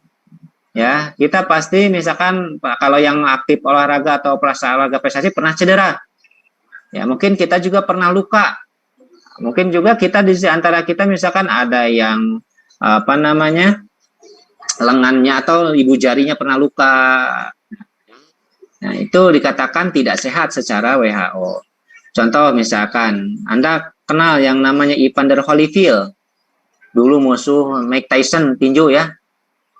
Ya, kita pasti misalkan kalau yang aktif olahraga atau olahraga prestasi pernah cedera. Ya, mungkin kita juga pernah luka. Mungkin juga kita di antara kita misalkan ada yang apa namanya? Lengannya atau ibu jarinya pernah luka. Nah, itu dikatakan tidak sehat secara WHO. Contoh misalkan Anda kenal yang namanya Evander Holyfield. Dulu musuh Mike Tyson tinju ya,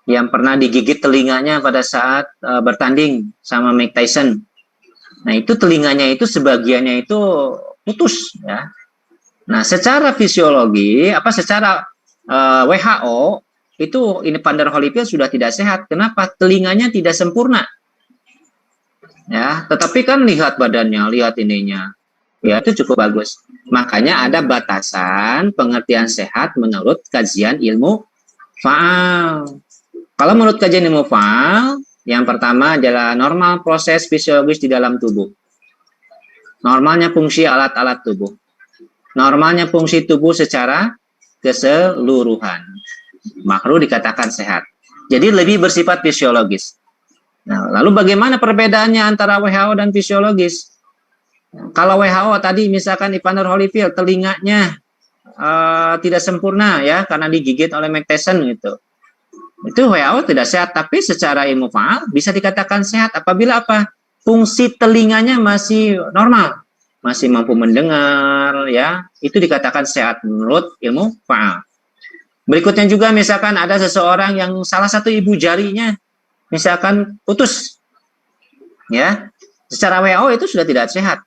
yang pernah digigit telinganya pada saat bertanding sama Mike Tyson. Nah, itu telinganya itu sebagiannya itu putus ya. Nah, secara fisiologi secara WHO itu Evander Holyfield sudah tidak sehat. Kenapa? Telinganya tidak sempurna. Ya, tetapi kan lihat badannya, lihat ininya. Ya, itu cukup bagus. Makanya ada batasan pengertian sehat menurut kajian ilmu faal. Kalau menurut kajian ilmu faal, yang pertama adalah normal proses fisiologis di dalam tubuh. Normalnya fungsi alat-alat tubuh. Normalnya fungsi tubuh secara keseluruhan. Makruh dikatakan sehat. Jadi lebih bersifat fisiologis. Nah, lalu bagaimana perbedaannya antara WHO dan fisiologis? Kalau WHO tadi misalkan Evander Holyfield telinganya tidak sempurna ya karena digigit oleh Mike Tyson gitu. Itu WHO tidak sehat, tapi secara ilmu faal bisa dikatakan sehat apabila apa? Fungsi telinganya masih normal, masih mampu mendengar ya. Itu dikatakan sehat menurut ilmu faal. Berikutnya juga misalkan ada seseorang yang salah satu ibu jarinya misalkan putus. Ya. Secara WHO itu sudah tidak sehat.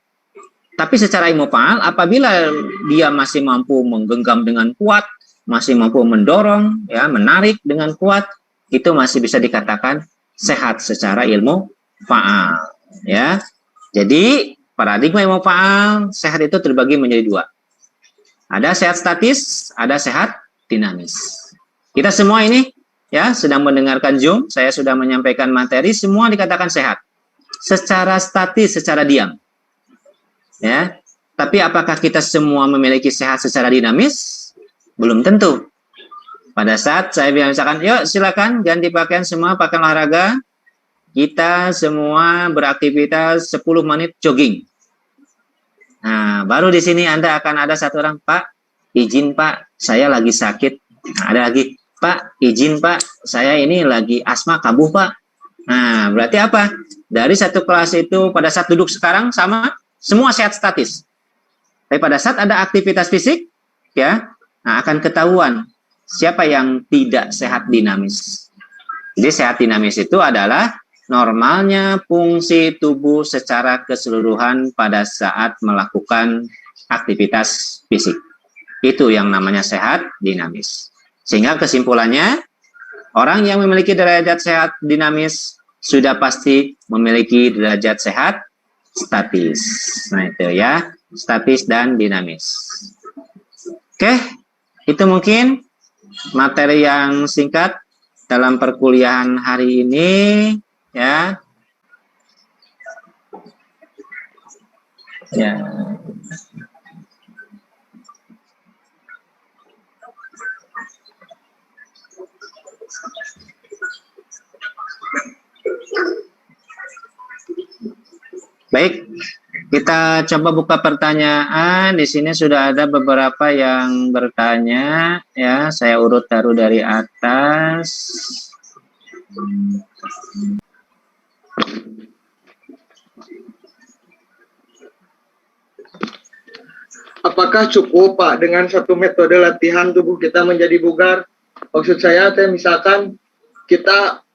Tapi secara ilmu faal, apabila dia masih mampu menggenggam dengan kuat, masih mampu mendorong, ya, menarik dengan kuat, itu masih bisa dikatakan sehat secara ilmu faal. Ya, jadi paradigma ilmu faal sehat itu terbagi menjadi dua. Ada sehat statis, ada sehat dinamis. Kita semua ini, ya, sedang mendengarkan Zoom. Saya sudah menyampaikan materi, semua dikatakan sehat. Secara statis, secara diam. Ya, tapi apakah kita semua memiliki sehat secara dinamis? Belum tentu. Pada saat saya bilang misalkan, yuk silakan ganti pakaian semua, pakaian olahraga, kita semua beraktivitas 10 menit jogging. Nah, baru di sini Anda akan ada satu orang, Pak, izin Pak, saya lagi sakit. Nah, ada lagi, Pak, izin Pak, saya ini lagi asma kambuh Pak. Nah, berarti apa? Dari satu kelas itu pada saat duduk sekarang sama, semua sehat statis. Tapi pada saat ada aktivitas fisik, ya, nah akan ketahuan siapa yang tidak sehat dinamis. Jadi sehat dinamis itu adalah normalnya fungsi tubuh secara keseluruhan pada saat melakukan aktivitas fisik. Itu yang namanya sehat dinamis. Sehingga kesimpulannya, orang yang memiliki derajat sehat dinamis sudah pasti memiliki derajat sehat statis. Nah itu ya, statis dan dinamis. Oke, itu mungkin materi yang singkat dalam perkuliahan hari ini ya. Ya. Baik, kita coba buka pertanyaan. Di sini sudah ada beberapa yang bertanya, ya. Saya urut taruh dari atas. Apakah cukup Pak dengan satu metode latihan tubuh kita menjadi bugar? Maksud saya, misalkan kita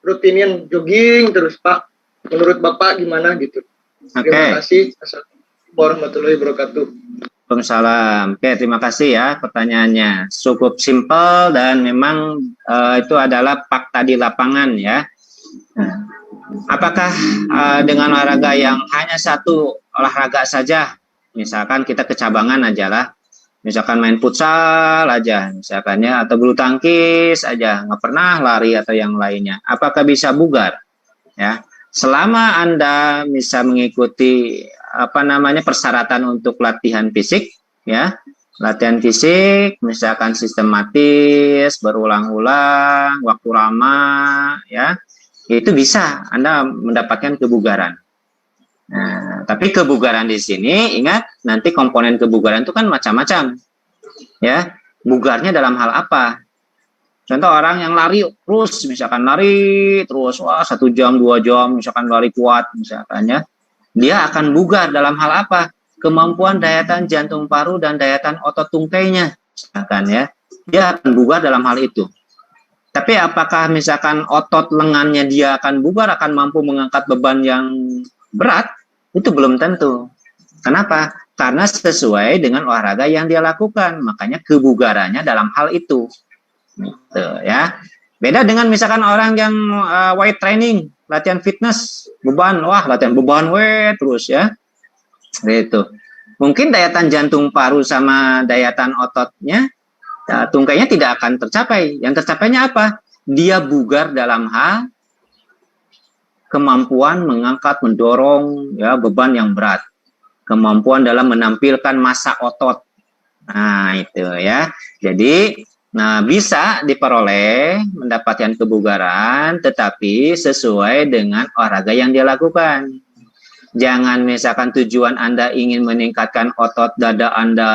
rutinin jogging terus Pak. Menurut Bapak gimana gitu? Terima kasih. Assalamualaikum warahmatullahi wabarakatuh. Waalaikumsalam. Oke, terima kasih ya pertanyaannya. Cukup simpel dan memang itu adalah fakta di lapangan ya. Nah, apakah dengan olahraga yang hanya satu olahraga saja, misalkan kita kecabangan aja lah, misalkan main futsal aja, misalkan ya, atau bulu tangkis aja, nggak pernah lari atau yang lainnya. Apakah bisa bugar? Ya, selama Anda bisa mengikuti persyaratan untuk latihan fisik, ya, latihan fisik, misalkan sistematis, berulang-ulang, waktu lama, ya, itu bisa Anda mendapatkan kebugaran. Nah, tapi kebugaran di sini, ingat, nanti komponen kebugaran itu kan macam-macam. Ya, bugarnya dalam hal apa? Contoh orang yang lari terus, misalkan lari terus, wah 1 jam, 2 jam, misalkan lari kuat, misalkan ya, dia akan bugar dalam hal apa? Kemampuan daya tahan jantung paru dan daya tahan otot tungkainya, misalkan ya, dia akan bugar dalam hal itu. Tapi apakah misalkan otot lengannya dia akan bugar, akan mampu mengangkat beban yang berat? Itu belum tentu. Kenapa? Karena sesuai dengan olahraga yang dia lakukan. Makanya kebugarannya dalam hal itu. Gitu, ya. Beda dengan misalkan orang yang weight training, latihan fitness, beban, wah latihan beban weight terus ya. Gitu. Mungkin daya tahan jantung paru sama daya tahan ototnya, tungkainya tidak akan tercapai. Yang tercapainya apa? Dia bugar dalam hal kemampuan mengangkat, mendorong ya beban yang berat, kemampuan dalam menampilkan massa otot. Nah, itu ya. Jadi, bisa diperoleh mendapatkan kebugaran, tetapi sesuai dengan olahraga yang dia lakukan. Jangan misalkan tujuan Anda ingin meningkatkan otot dada Anda,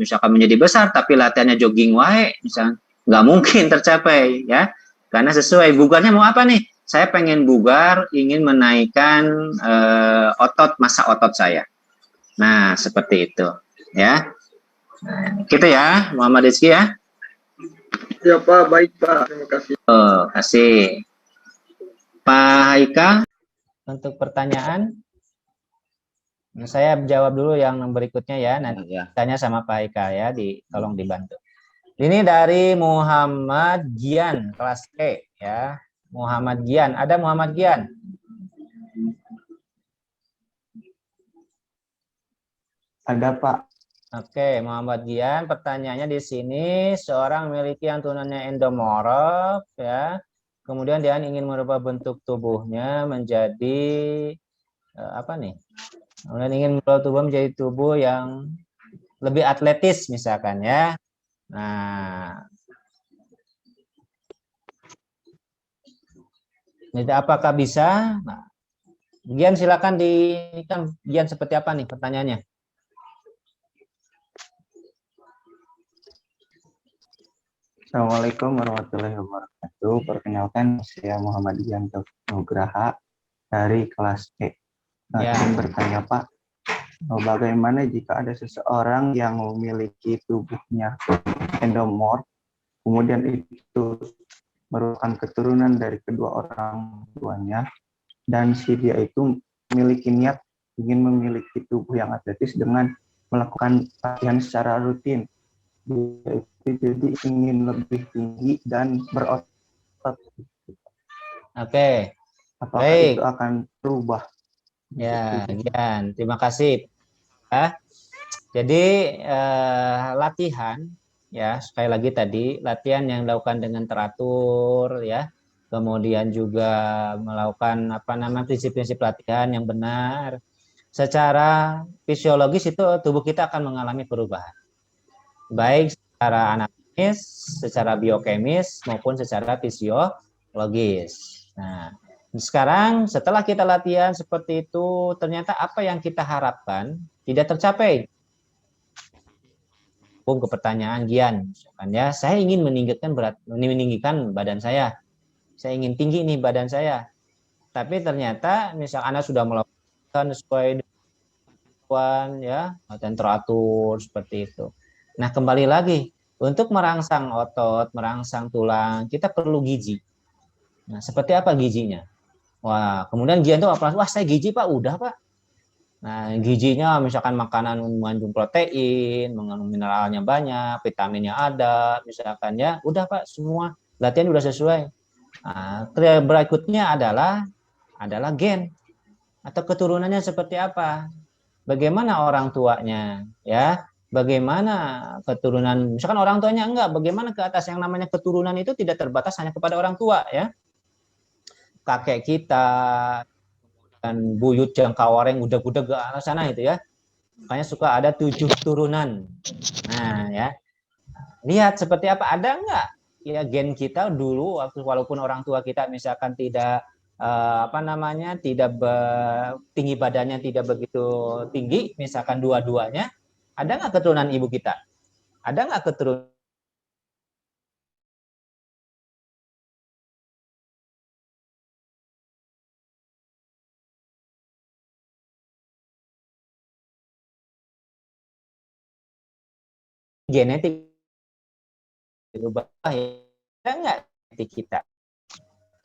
misalkan menjadi besar, tapi latihannya jogging wae, misalkan nggak mungkin tercapai, ya. Karena sesuai bugarnya mau apa nih? Saya pengen bugar, ingin menaikkan otot, massa otot saya. Nah, seperti itu, ya. Nah, gitu ya, Muhammad Rizky ya. Ya Pak, baik Pak. Terima kasih. Kasih. Pak Haika, untuk pertanyaan, saya jawab dulu yang berikutnya ya. Nanti tanya sama Pak Haika ya, tolong dibantu. Ini dari Muhammad Gian, kelas E ya. Muhammad Gian, ada Muhammad Gian? Ada Pak. Oke, Muhammad Gian, pertanyaannya di sini, seorang memiliki yang turunannya endomorf ya, kemudian dia ingin merubah bentuk tubuhnya menjadi apa nih? Kemudian ingin merubah tubuh menjadi tubuh yang lebih atletis misalkan ya. Nah, jadi apakah bisa? Nah, Gian silakan Gian seperti apa nih pertanyaannya? Assalamualaikum warahmatullahi wabarakatuh. Perkenalkan, saya Muhammad Yanto Nugraha dari kelas E. Ingin bertanya Pak, bagaimana jika ada seseorang yang memiliki tubuhnya endomorf, kemudian itu merupakan keturunan dari kedua orang tuanya, dan si dia itu memiliki niat ingin memiliki tubuh yang atletis dengan melakukan latihan secara rutin. Dia itu jadi ingin lebih tinggi dan berotot. Oke. Apakah baik. Itu akan berubah? Ya, Gian, terima kasih. Ya. Jadi latihan, ya sekali lagi tadi latihan yang dilakukan dengan teratur, ya, kemudian juga melakukan prinsip-prinsip latihan yang benar. Secara fisiologis itu tubuh kita akan mengalami perubahan. Baik secara anatomis, secara biokemis, maupun secara fisiologis. Nah, sekarang setelah kita latihan seperti itu, ternyata apa yang kita harapkan tidak tercapai. Ke pertanyaan Gian, ya, saya ingin meninggikan badan saya. Saya ingin tinggi nih badan saya. Tapi ternyata misal Anda sudah melakukan sesuai dengan ya, latihan teratur seperti itu. Nah, kembali lagi, untuk merangsang otot, merangsang tulang, kita perlu gizi. Nah, seperti apa gizinya? Wah, kemudian Gian tuh apa? Wah, saya gizi Pak, udah Pak. Nah, gizinya misalkan makanan mengandung protein, mengandung mineralnya banyak, vitaminnya ada, misalkan ya, udah Pak, semua latihan udah sesuai. Nah, berikutnya adalah gen atau keturunannya seperti apa? Bagaimana orang tuanya, ya? bagaimana keturunan, misalkan orang tuanya enggak, bagaimana ke atas, yang namanya keturunan itu tidak terbatas hanya kepada orang tua ya. Kakek kita dan buyut Jangkawareng udah-udah ke arah sana itu ya. Makanya suka ada 7 turunan. Nah ya, lihat seperti apa, ada enggak ya gen kita dulu waktu, walaupun orang tua kita misalkan tidak tidak tinggi badannya, tidak begitu tinggi, misalkan dua-duanya, ada nggak keturunan ibu kita? Ada nggak keturunan genetik berubah ya? Ada nggak genetik kita?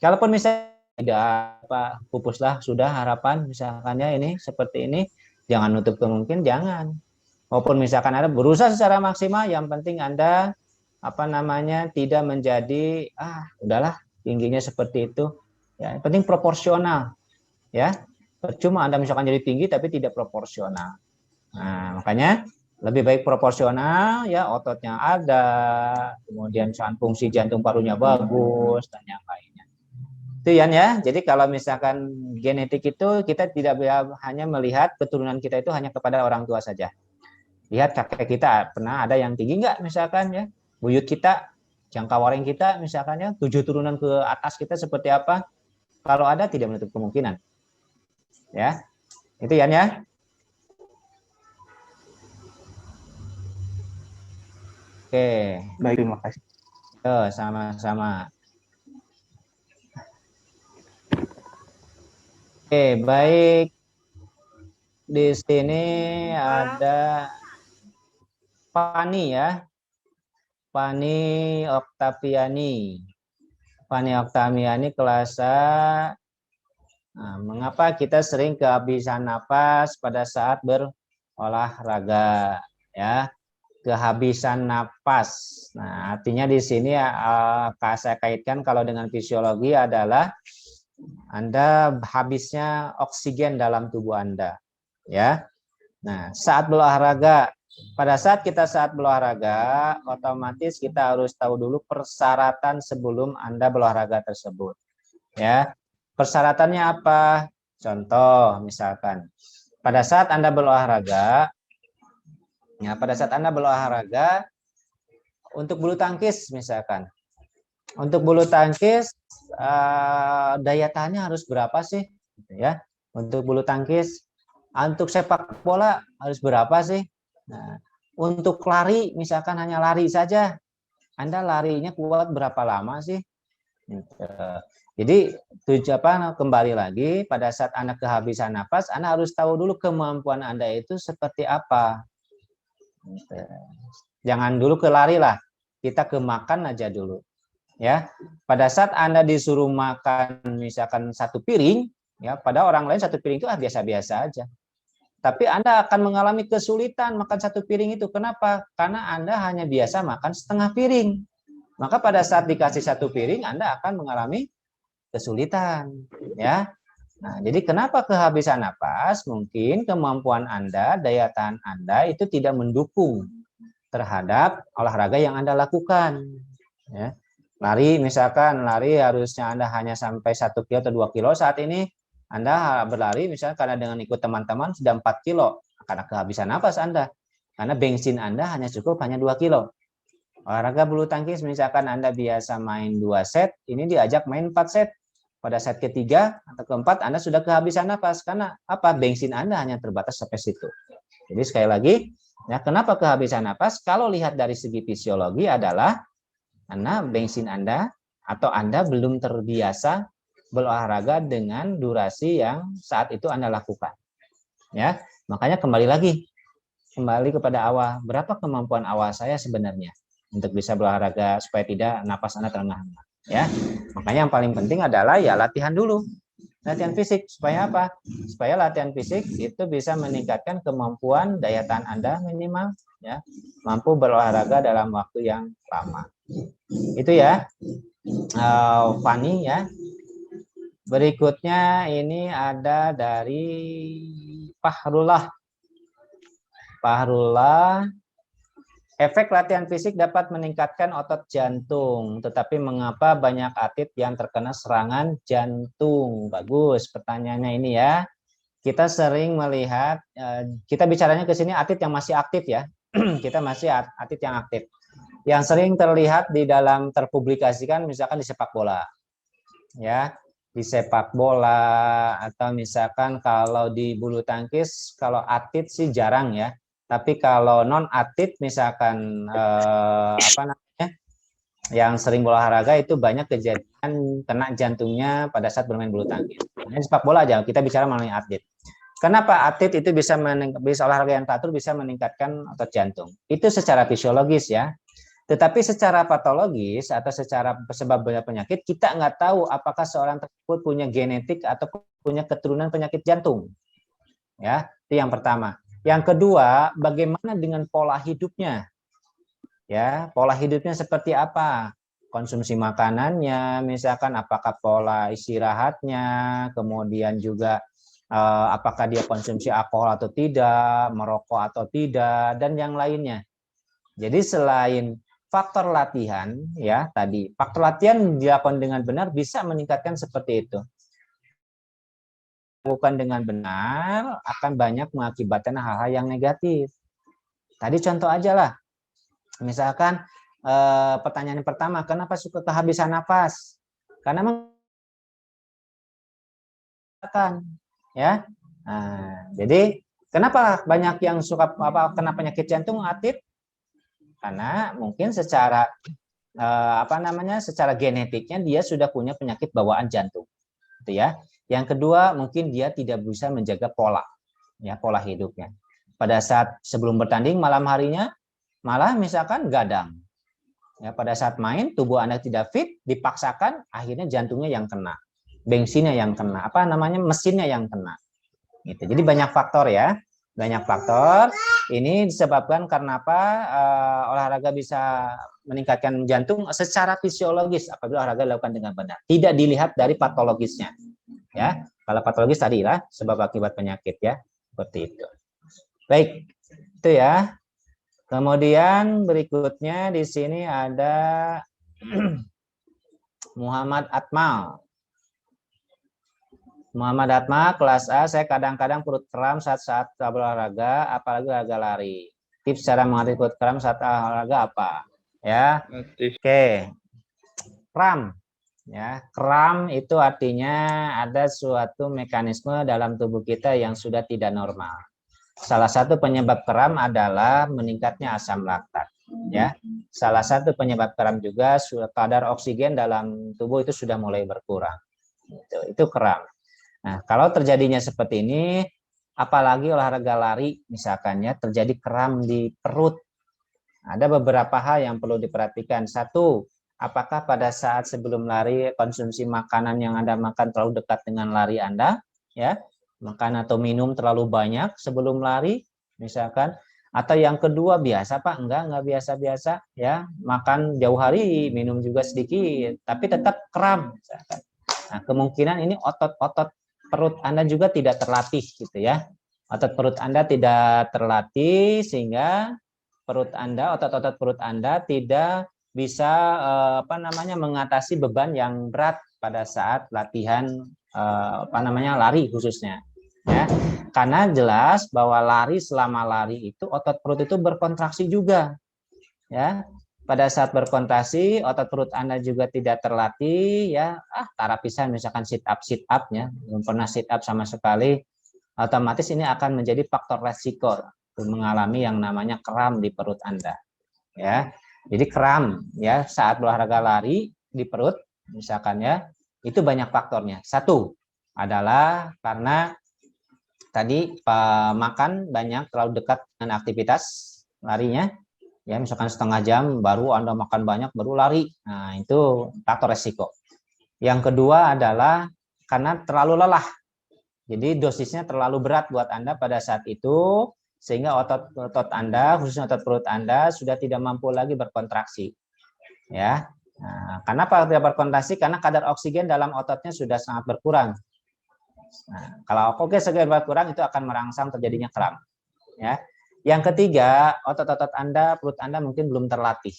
Kalaupun misalnya tidak pupuslah sudah harapan, misalkannya ini seperti ini, jangan nutup kemungkinan, jangan. Maupun misalkan ada berusaha secara maksimal, yang penting Anda tidak menjadi udahlah tingginya seperti itu. Ya, yang penting proporsional. Ya. Percuma Anda misalkan jadi tinggi tapi tidak proporsional. Nah, makanya lebih baik proporsional ya, ototnya ada, kemudian fungsi jantung parunya bagus dan yang lainnya. Itu ya. Jadi kalau misalkan genetik itu kita tidak hanya melihat keturunan kita itu hanya kepada orang tua saja. Lihat kakek kita pernah ada yang tinggi nggak misalkan ya, buyut kita, Jangkawareng kita misalkan ya, 7 turunan ke atas kita seperti apa? Kalau ada tidak menutup kemungkinan. Ya. Itu ya. Oke. Baik, terima kasih. Sama-sama. Oke, baik. Di sini ada Fani ya. Fani Oktaviani. Fani Oktaviani kelas A. Nah, mengapa kita sering kehabisan napas pada saat berolahraga ya? Kehabisan napas. Nah, artinya di sini saya kaitkan kalau dengan fisiologi adalah Anda habisnya oksigen dalam tubuh Anda, ya. Nah, saat berolahraga, pada saat berolahraga, otomatis kita harus tahu dulu persyaratan sebelum Anda berolahraga tersebut, ya. Persyaratannya apa? Contoh, misalkan pada saat Anda berolahraga, untuk bulu tangkis misalkan, untuk bulu tangkis daya tahannya harus berapa sih, ya? Untuk bulu tangkis, untuk sepak bola harus berapa sih? Nah, untuk lari misalkan hanya lari saja, Anda larinya kuat berapa lama sih? Jadi kembali lagi pada saat Anda kehabisan napas, Anda harus tahu dulu kemampuan Anda itu seperti apa. Jangan dulu ke lari lah, kita ke makan aja dulu. Ya, pada saat Anda disuruh makan misalkan 1 piring, ya, pada orang lain 1 piring itu biasa-biasa aja. Tapi Anda akan mengalami kesulitan makan 1 piring itu. Kenapa? Karena Anda hanya biasa makan setengah piring. Maka pada saat dikasih 1 piring, Anda akan mengalami kesulitan, ya. Nah, jadi kenapa kehabisan napas? Mungkin kemampuan Anda, daya tahan Anda itu tidak mendukung terhadap olahraga yang Anda lakukan. Ya. Lari misalkan, harusnya Anda hanya sampai 1 kilo atau 2 kilo, saat ini Anda berlari misalnya karena dengan ikut teman-teman sudah 4 kilo, karena kehabisan napas Anda. Karena bensin Anda hanya 2 kilo. Olahraga bulu tangkis misalkan Anda biasa main 2 set, ini diajak main 4 set. Pada set ketiga atau keempat Anda sudah kehabisan napas karena apa? Bensin Anda hanya terbatas sampai situ. Jadi sekali lagi, ya, kenapa kehabisan napas? Kalau lihat dari segi fisiologi adalah karena bensin Anda atau Anda belum terbiasa berolahraga dengan durasi yang saat itu Anda lakukan. Ya, makanya kembali kepada awal, berapa kemampuan awal saya sebenarnya untuk bisa berolahraga supaya tidak napas Anda terengah-engah. Ya, makanya yang paling penting adalah ya latihan dulu, latihan fisik. Supaya apa? Supaya latihan fisik itu bisa meningkatkan kemampuan daya tahan Anda minimal, ya, mampu berolahraga dalam waktu yang lama. Itu ya, Fani ya. Berikutnya ini ada dari Fahrullah. Efek latihan fisik dapat meningkatkan otot jantung, tetapi mengapa banyak atlet yang terkena serangan jantung? Bagus pertanyaannya ini ya. Kita sering melihat, kita bicaranya ke sini atlet yang masih aktif ya. Kita masih atlet yang aktif. Yang sering terlihat di dalam terpublikasikan misalkan di sepak bola. Ya, di sepak bola atau misalkan kalau di bulu tangkis, kalau atlet sih jarang ya. Tapi kalau non atlet misalkan apa namanya yang sering berolahraga itu banyak kejadian kena jantungnya pada saat bermain bulu tangkis. Ini sepak bola aja kita bicara mengenai atlet. Kenapa atlet itu bisa olahraga yang teratur bisa meningkatkan otot jantung? Itu secara fisiologis ya. Tetapi secara patologis atau secara sebab penyakit kita nggak tahu apakah seorang tersebut punya genetik atau punya keturunan penyakit jantung. Ya, itu yang pertama. Yang kedua, bagaimana dengan pola hidupnya? Ya, pola hidupnya seperti apa? Konsumsi makanannya, misalkan apakah pola istirahatnya, kemudian juga apakah dia konsumsi alkohol atau tidak, merokok atau tidak, dan yang lainnya. Jadi selain faktor latihan, ya tadi faktor latihan dilakukan dengan benar bisa meningkatkan seperti itu. Lakukan dengan benar akan banyak mengakibatkan hal-hal yang negatif. Tadi contoh aja lah, misalkan pertanyaan yang pertama, kenapa suka kehabisan nafas? Karena ya. Nah, jadi kenapa banyak yang suka kena penyakit jantung atlet? Karena mungkin secara secara genetiknya dia sudah punya penyakit bawaan jantung, gitu ya. Yang kedua, mungkin dia tidak bisa menjaga pola hidupnya. Pada saat sebelum bertanding malam harinya, malah misalkan gadang. Ya, pada saat main, tubuh Anda tidak fit, dipaksakan, akhirnya jantungnya yang kena, bensinnya yang kena, mesinnya yang kena. Gitu. Jadi banyak faktor ya, banyak faktor. Ini disebabkan karena apa? Olahraga bisa meningkatkan jantung secara fisiologis apabila olahraga dilakukan dengan benar. Tidak dilihat dari patologisnya. Ya, kalau patologis tadi lah sebab akibat penyakit ya, seperti itu. Baik, itu ya. Kemudian berikutnya di sini ada Muhammad Atmal. Muhammad Atmal kelas A, saya kadang-kadang perut kram saat olahraga, apalagi olahraga lari. Tips cara mengatasi perut kram saat olahraga apa? Ya, oke. Kram. Ya, kram itu artinya ada suatu mekanisme dalam tubuh kita yang sudah tidak normal. Salah satu penyebab kram adalah meningkatnya asam laktat. Ya, salah satu penyebab kram juga kadar oksigen dalam tubuh itu sudah mulai berkurang. Itu kram. Nah, kalau terjadinya seperti ini, apalagi olahraga lari, misalkan ya terjadi kram di perut. Ada beberapa hal yang perlu diperhatikan. Satu, apakah pada saat sebelum lari konsumsi makanan yang Anda makan terlalu dekat dengan lari Anda, ya, makan atau minum terlalu banyak sebelum lari, misalkan. Atau yang kedua biasa Pak, enggak biasa-biasa, ya, makan jauh hari, minum juga sedikit, tapi tetap kram, misalkan. Nah, kemungkinan ini otot-otot perut Anda juga tidak terlatih, gitu ya. Otot perut Anda tidak terlatih sehingga perut Anda, otot-otot perut Anda tidak bisa mengatasi beban yang berat pada saat latihan lari khususnya ya, karena jelas bahwa selama lari itu otot perut itu berkontraksi juga ya. Pada saat berkontraksi otot perut Anda juga tidak terlatih ya, tarapisan misalkan sit up ya, belum pernah sit up sama sekali, otomatis ini akan menjadi faktor resiko mengalami yang namanya kram di perut Anda ya. Jadi kram ya saat berolahraga lari di perut misalkan ya, itu banyak faktornya. Satu adalah karena tadi makan banyak terlalu dekat dengan aktivitas larinya ya, misalkan setengah jam baru Anda makan banyak baru lari. Nah, itu faktor resiko. Yang kedua adalah karena terlalu lelah. Jadi dosisnya terlalu berat buat Anda pada saat itu, sehingga otot Anda, khususnya otot perut Anda, sudah tidak mampu lagi berkontraksi. Ya, nah, kenapa tidak berkontraksi? Karena kadar oksigen dalam ototnya sudah sangat berkurang. Nah, kalau oksigen berkurang itu akan merangsang terjadinya kram. Ya, Yang ketiga, otot-otot Anda, perut Anda mungkin belum terlatih.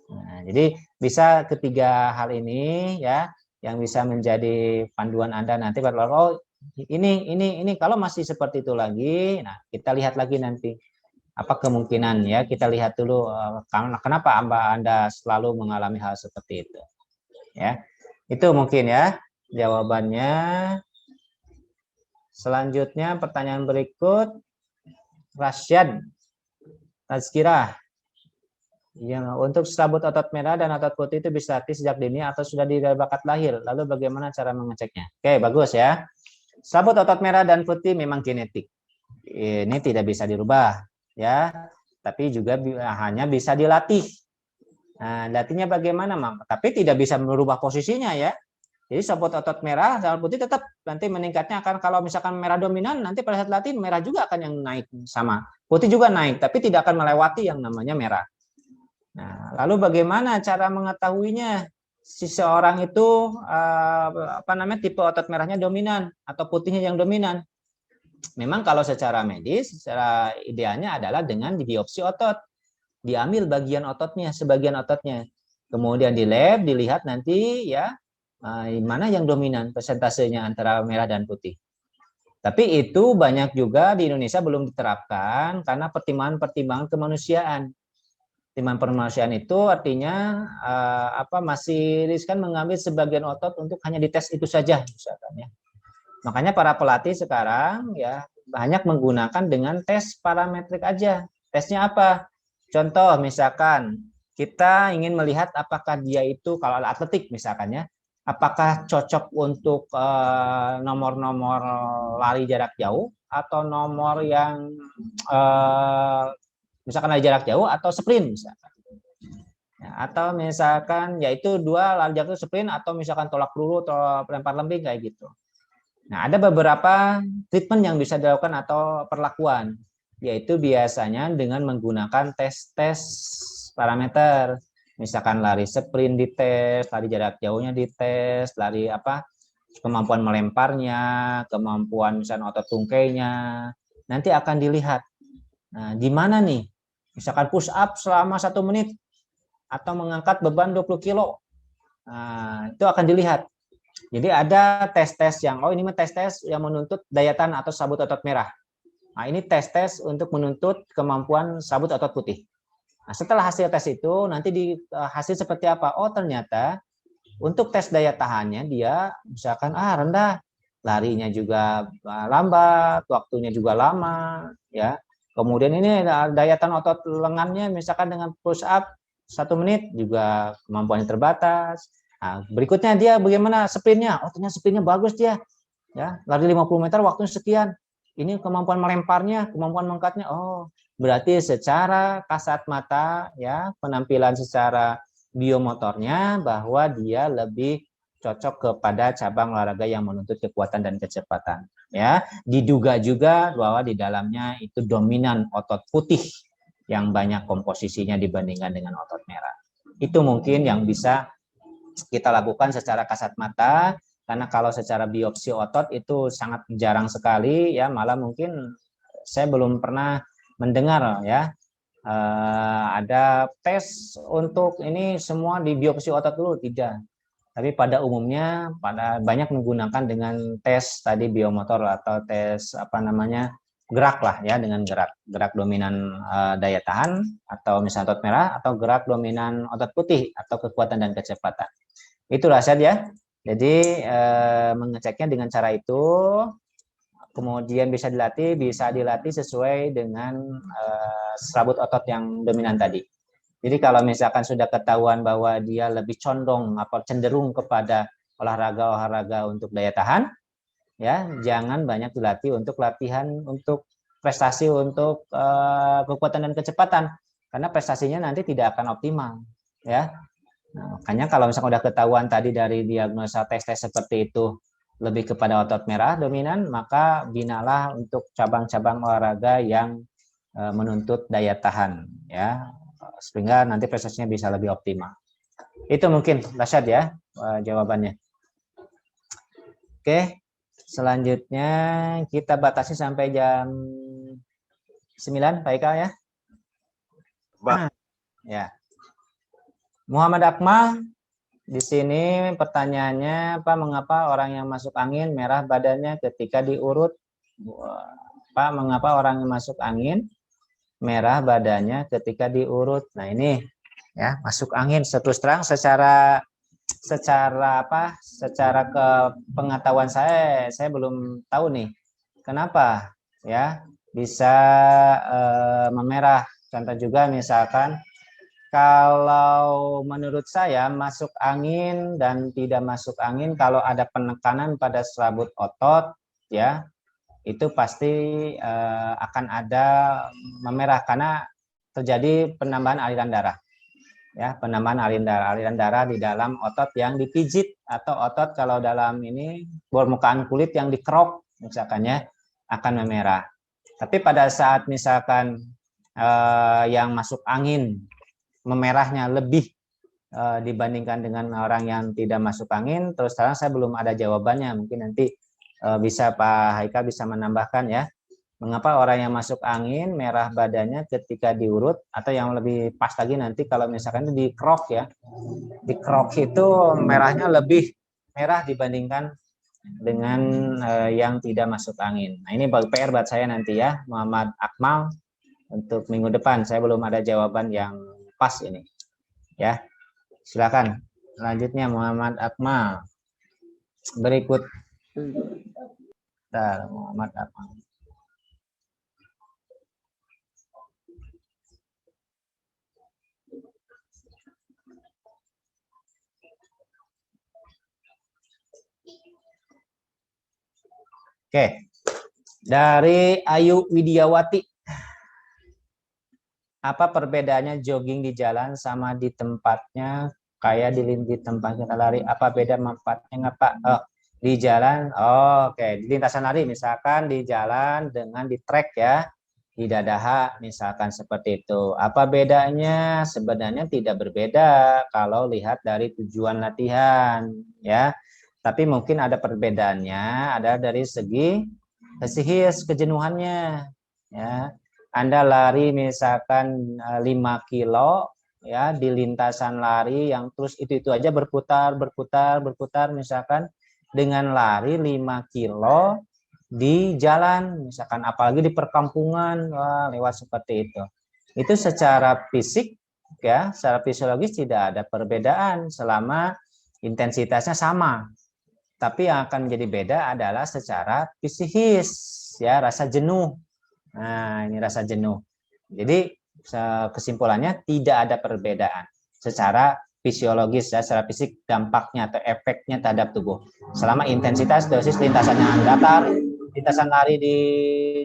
Nah, jadi bisa ketiga hal ini ya yang bisa menjadi panduan Anda nanti pada oh ini kalau masih seperti itu lagi, nah kita lihat lagi nanti apa kemungkinan ya, kita lihat dulu kenapa Anda selalu mengalami hal seperti itu. Ya. Itu mungkin ya jawabannya. Selanjutnya pertanyaan berikut, Rasyad Tazkirah. Ya, untuk selabut otot merah dan otot putih itu bisa dilatih sejak dini atau sudah dari bakat lahir. Lalu bagaimana cara mengeceknya? Oke, bagus ya. Selabut otot merah dan putih memang genetik. Ini tidak bisa dirubah ya, tapi juga hanya bisa dilatih. Nah, latihnya bagaimana, Mang? Tapi tidak bisa merubah posisinya ya. Jadi selabut otot merah dan putih tetap nanti meningkatnya akan kalau misalkan merah dominan, nanti pada saat latih merah juga akan yang naik sama. Putih juga naik, tapi tidak akan melewati yang namanya merah. Nah, lalu bagaimana cara mengetahuinya si seorang itu tipe otot merahnya dominan atau putihnya yang dominan? Memang kalau secara medis, secara idealnya adalah dengan biopsi otot, diambil bagian ototnya, sebagian ototnya, kemudian di lab dilihat nanti ya mana yang dominan persentasenya antara merah dan putih. Tapi itu banyak juga di Indonesia belum diterapkan karena pertimbangan-pertimbangan kemanusiaan. Pertimbangan kemanusiaan itu artinya masih riskan mengambil sebagian otot untuk hanya dites itu saja misalkan ya. Makanya para pelatih sekarang ya banyak menggunakan dengan tes parametrik aja. Tesnya apa? Contoh misalkan kita ingin melihat apakah dia itu kalau atletik misalkan ya, apakah cocok untuk nomor-nomor lari jarak jauh atau nomor yang misalkan lari jarak jauh atau sprint misalkan. Ya, atau misalkan yaitu dua lari jarak jauh sprint atau misalkan tolak peluru atau lempar lembing kayak gitu. Nah, ada beberapa treatment yang bisa dilakukan atau perlakuan, yaitu biasanya dengan menggunakan tes-tes parameter. Misalkan lari sprint dites, lari jarak jauhnya dites, lari kemampuan melemparnya, kemampuan misalnya otot tungkainya, nanti akan dilihat. Nah, di mana nih? Misalkan push up selama 1 menit atau mengangkat beban 20 kilo. Nah, itu akan dilihat. Jadi ada tes-tes yang, ini tes-tes yang menuntut daya tahan atau sabut otot merah. Nah, ini tes-tes untuk menuntut kemampuan sabut otot putih. Nah, setelah hasil tes itu, nanti di hasil seperti apa? Oh, ternyata untuk tes daya tahannya dia misalkan rendah, larinya juga lambat, waktunya juga lama, ya. Kemudian ini daya tahan otot lengannya misalkan dengan push up 1 menit juga kemampuannya terbatas. Nah, berikutnya dia bagaimana sprintnya? Oh, ternyata sprintnya bagus dia. Ya, lari 50 meter waktunya sekian. Ini kemampuan melemparnya, kemampuan mengangkatnya. Oh, berarti secara kasat mata ya, penampilan secara biomotornya bahwa dia lebih cocok kepada cabang olahraga yang menuntut kekuatan dan kecepatan. Ya, diduga juga bahwa di dalamnya itu dominan otot putih yang banyak komposisinya dibandingkan dengan otot merah. Itu mungkin yang bisa kita lakukan secara kasat mata, karena kalau secara biopsi otot itu sangat jarang sekali ya, malah mungkin saya belum pernah mendengar ya ada tes untuk ini semua di biopsi otot dulu, tidak. Tapi pada umumnya banyak menggunakan dengan tes tadi biomotor atau tes gerak lah ya, dengan gerak dominan daya tahan atau misalnya otot merah, atau gerak dominan otot putih atau kekuatan dan kecepatan. Itulah saja. Jadi mengeceknya dengan cara itu, kemudian bisa dilatih sesuai dengan serabut otot yang dominan tadi. Jadi kalau misalkan sudah ketahuan bahwa dia lebih condong cenderung kepada olahraga untuk daya tahan, ya jangan banyak dilatih untuk latihan untuk prestasi untuk kekuatan dan kecepatan, karena prestasinya nanti tidak akan optimal, ya. Nah, makanya kalau misalkan udah ketahuan tadi dari diagnosa tes seperti itu lebih kepada otot merah dominan, maka binalah untuk cabang-cabang olahraga yang menuntut daya tahan, ya, sehingga nanti prestasinya bisa lebih optimal. Itu mungkin Rasyad ya jawabannya. Oke, selanjutnya kita batasi sampai jam 9 Pak Ika ya. Pak. Ya. Muhammad Akmal, di sini pertanyaannya, Pak, mengapa orang yang masuk angin merah badannya ketika diurut? Pak, mengapa orang yang masuk angin merah badannya ketika diurut? Nah ini ya, masuk angin. Terus terang secara pengetahuan saya belum tahu nih kenapa ya bisa memerah. Contoh juga misalkan, kalau menurut saya masuk angin dan tidak masuk angin, kalau ada penekanan pada serabut otot ya, itu pasti akan ada memerah karena terjadi penambahan aliran darah. Ya, penambahan aliran darah di dalam otot yang dipijit, atau otot kalau dalam ini permukaan kulit yang dikerok misalkannya akan memerah. Tapi pada saat misalkan yang masuk angin memerahnya lebih dibandingkan dengan orang yang tidak masuk angin, terus terang saya belum ada jawabannya. Mungkin nanti bisa Pak Haika bisa menambahkan ya, mengapa orang yang masuk angin merah badannya ketika diurut, atau yang lebih pas lagi nanti kalau misalkan itu dikerok ya, dikerok itu merahnya lebih merah dibandingkan dengan yang tidak masuk angin. Nah ini PR buat saya nanti ya, Muhammad Akmal. Untuk minggu depan saya belum ada jawaban yang pas ini ya. Silakan selanjutnya Muhammad Akmal. Berikut Muhammad Akmal. Oke, dari Ayu Widiawati. Apa perbedaannya jogging di jalan sama di tempatnya, kayak di tempat kita lari? Apa beda manfaatnya nggak Pak? Oh, di jalan, oke. Di lintasan lari misalkan di jalan dengan di trek ya, di dadaha misalkan seperti itu. Apa bedanya? Sebenarnya tidak berbeda kalau lihat dari tujuan latihan ya. Tapi mungkin ada perbedaannya, ada dari segi psikis, kejenuhannya ya. Anda lari misalkan 5 kilo ya di lintasan lari yang terus itu aja berputar misalkan, dengan lari 5 kilo di jalan misalkan, apalagi di perkampungan, wah, lewat seperti itu. Itu secara fisik ya, secara fisiologis tidak ada perbedaan selama intensitasnya sama. Tapi yang akan menjadi beda adalah secara psikis ya, rasa jenuh. Nah, ini rasa jenuh. Jadi kesimpulannya tidak ada perbedaan secara fisiologis ya, secara fisik dampaknya atau efeknya terhadap tubuh. Selama intensitas dosis lintasannya datar, lintasan lari di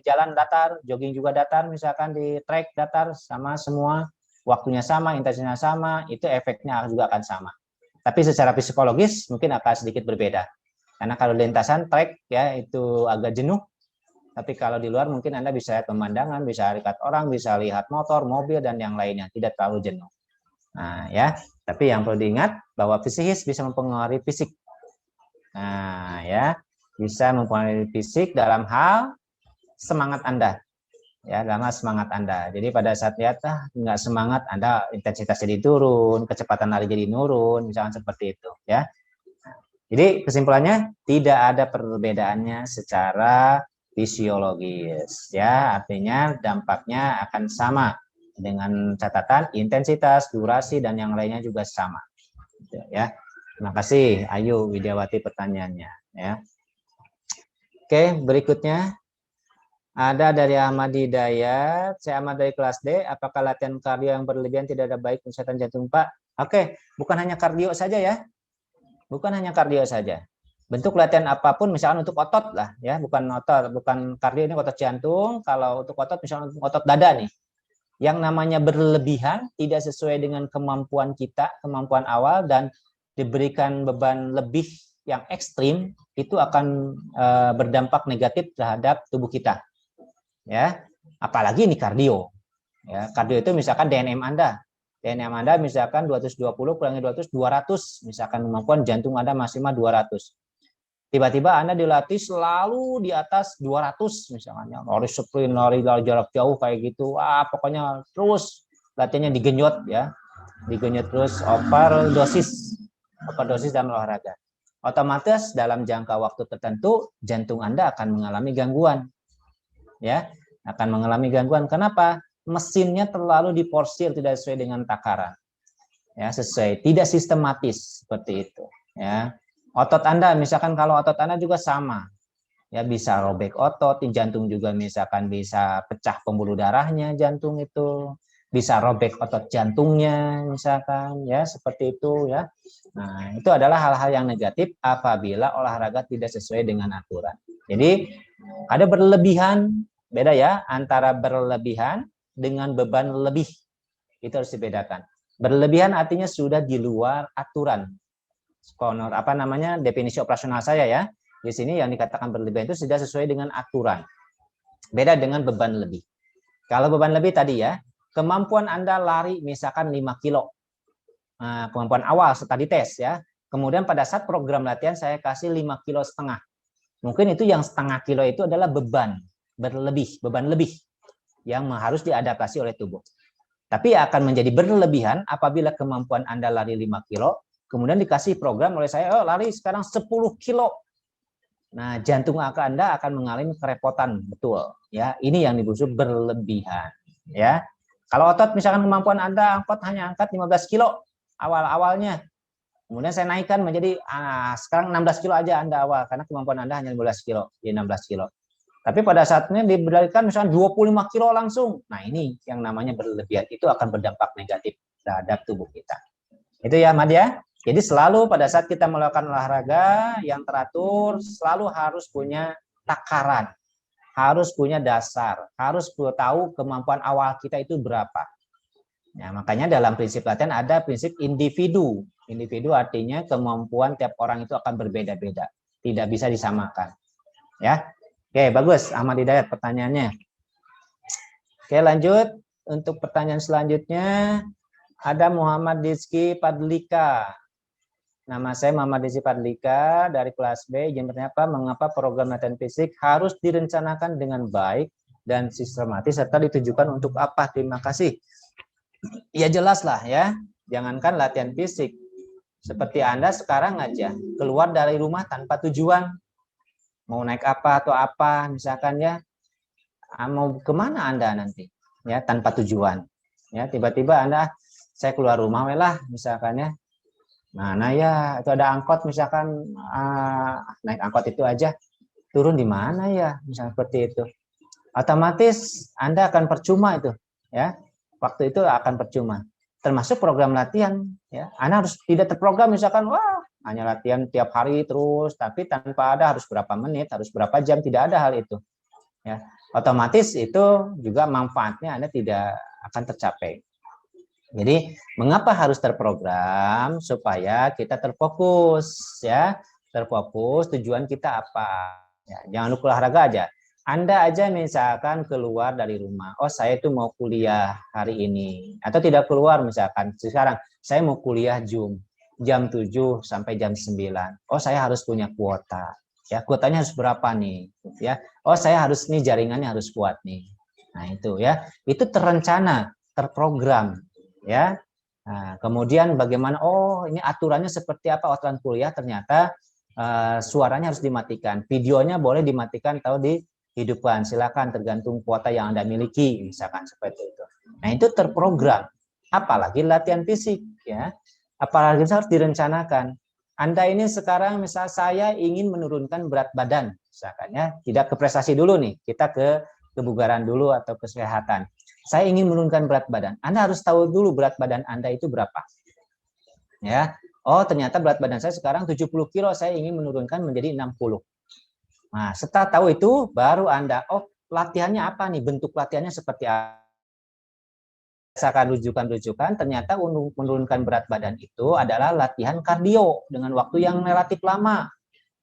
jalan datar, jogging juga datar, misalkan di trek datar, sama semua, waktunya sama, intensitasnya sama, itu efeknya juga akan sama. Tapi secara psikologis mungkin akan sedikit berbeda. Karena kalau lintasan trek ya itu agak jenuh. Tapi kalau di luar mungkin Anda bisa lihat pemandangan, bisa lihat orang, bisa lihat motor, mobil, dan yang lainnya. Tidak terlalu jenuh. Nah ya, tapi yang perlu diingat bahwa psikis bisa mempengaruhi fisik. Nah ya, bisa mempengaruhi fisik dalam hal semangat Anda. Ya, dalam hal semangat Anda. Jadi pada saat lihat, nggak semangat, Anda intensitas jadi turun, kecepatan lari jadi nurun, misalkan seperti itu. Ya. Jadi kesimpulannya tidak ada perbedaannya secara fisiologis ya, artinya dampaknya akan sama dengan catatan intensitas, durasi, dan yang lainnya juga sama ya. Terima kasih Ayu Widiawati pertanyaannya ya. Oke, berikutnya ada dari Ahmad Hidayat. Saya Ahmad dari kelas D. Apakah latihan kardio yang berlebihan tidak ada baik untuk kesehatan jantung Pak? Oke, bukan hanya kardio saja ya, bukan hanya kardio saja. Bentuk latihan apapun, misalkan untuk otot lah ya, bukan kardio, ini otot jantung. Kalau untuk otot, misalkan untuk otot dada nih, yang namanya berlebihan tidak sesuai dengan kemampuan kita, kemampuan awal, dan diberikan beban lebih yang ekstrim, itu akan berdampak negatif terhadap tubuh kita ya. Apalagi ini kardio ya. Kardio itu misalkan DNM Anda misalkan 220 kurangi 200 misalkan, kemampuan jantung Anda maksimal 200. Tiba-tiba Anda dilatih selalu di atas 200 misalnya, lari sprint, lari jarak jauh kayak gitu. Wah, pokoknya terus latihannya digenjot ya. Digenjot terus overdosis dalam olahraga. Otomatis dalam jangka waktu tertentu jantung Anda akan mengalami gangguan. Ya, akan mengalami gangguan. Kenapa? Mesinnya terlalu diporsir tidak sesuai dengan takaran. Ya, sesuai, tidak sistematis seperti itu, ya. Otot Anda, misalkan kalau otot Anda juga sama, ya bisa robek otot, jantung juga misalkan bisa pecah pembuluh darahnya jantung itu, bisa robek otot jantungnya misalkan, ya seperti itu ya. Nah, itu adalah hal-hal yang negatif apabila olahraga tidak sesuai dengan aturan. Jadi ada berlebihan, beda ya antara berlebihan dengan beban lebih, itu harus dibedakan. Berlebihan artinya sudah di luar aturan. Apa namanya definisi operasional saya ya. Di sini yang dikatakan berlebihan itu sudah sesuai dengan aturan. Beda dengan beban lebih. Kalau beban lebih tadi ya, kemampuan Anda lari misalkan 5 kilo. Nah, kemampuan awal setelah dites ya. Kemudian pada saat program latihan saya kasih 5 kilo setengah. Mungkin itu yang setengah kilo itu adalah beban lebih yang harus diadaptasi oleh tubuh. Tapi akan menjadi berlebihan apabila kemampuan Anda lari 5 kilo, kemudian dikasih program oleh saya, oh lari sekarang 10 kilo. Nah, jantung Anda akan mengalami kerepotan, betul. Ya, ini yang disebut berlebihan. Ya, kalau otot misalkan kemampuan Anda hanya angkat 15 kilo awal-awalnya, kemudian saya naikkan menjadi sekarang 16 kilo aja Anda awal, karena kemampuan Anda hanya 15 kilo, jadi 16 kilo. Tapi pada saatnya diberikan misalnya 25 kilo langsung. Nah, ini yang namanya berlebihan, itu akan berdampak negatif terhadap tubuh kita. Itu ya, Ahmad ya. Jadi selalu pada saat kita melakukan olahraga yang teratur, selalu harus punya takaran, harus punya dasar, harus tahu kemampuan awal kita itu berapa. Ya, makanya dalam prinsip latihan ada prinsip individu. Individu artinya kemampuan tiap orang itu akan berbeda-beda, tidak bisa disamakan. Ya, oke bagus, Ahmad Hidayat pertanyaannya. Oke lanjut untuk pertanyaan selanjutnya ada Muhammad Rizky Padlika. Nama saya Muhammad Rizky Padlika dari kelas B. Izin bertanya apa? Mengapa program latihan fisik harus direncanakan dengan baik dan sistematis serta ditujukan untuk apa? Terima kasih. Ya jelas lah ya. Jangankan latihan fisik. Seperti Anda sekarang aja keluar dari rumah tanpa tujuan. Mau naik apa atau apa misalkan ya. Mau kemana Anda nanti? Ya tanpa tujuan. Ya tiba-tiba Anda saya keluar rumah lah misalkan ya. Mana ya itu ada angkot misalkan naik angkot itu aja turun di mana ya misalnya seperti itu, otomatis Anda akan percuma itu ya, waktu itu akan percuma. Termasuk program latihan ya, Anda harus tidak terprogram misalkan wah hanya latihan tiap hari terus tapi tanpa ada harus berapa menit harus berapa jam, tidak ada hal itu ya, otomatis itu juga manfaatnya Anda tidak akan tercapai. Jadi mengapa harus terprogram? Supaya kita terfokus ya, terfokus tujuan kita apa. Ya, jangan lupa olahraga aja. Anda aja misalkan keluar dari rumah, oh saya itu mau kuliah hari ini, atau tidak keluar misalkan sekarang saya mau kuliah jam 7 sampai jam 9. Oh saya harus punya kuota. Ya kuotanya harus berapa nih? Ya, oh saya harus nih jaringannya harus kuat nih. Nah itu ya, itu terencana, terprogram. Ya, nah, kemudian bagaimana? Oh, ini aturannya seperti apa? Aturan kuliah ternyata suaranya harus dimatikan, videonya boleh dimatikan atau dihidupkan. Silakan, tergantung kuota yang Anda miliki, misalkan seperti itu. Nah, itu terprogram. Apalagi latihan fisik, ya. Apalagi harus direncanakan. Anda ini sekarang, misal saya ingin menurunkan berat badan, misalkan ya, tidak ke prestasi dulu nih, kita ke kebugaran dulu atau kesehatan. Saya ingin menurunkan berat badan. Anda harus tahu dulu berat badan Anda itu berapa. Ya. Oh, ternyata berat badan saya sekarang 70 kilo, saya ingin menurunkan menjadi 60. Nah, setelah tahu itu, baru Anda, oh, latihannya apa nih? Bentuk latihannya seperti apa? Berdasarkan rujukan-rujukan, ternyata untuk menurunkan berat badan itu adalah latihan kardio dengan waktu yang relatif lama.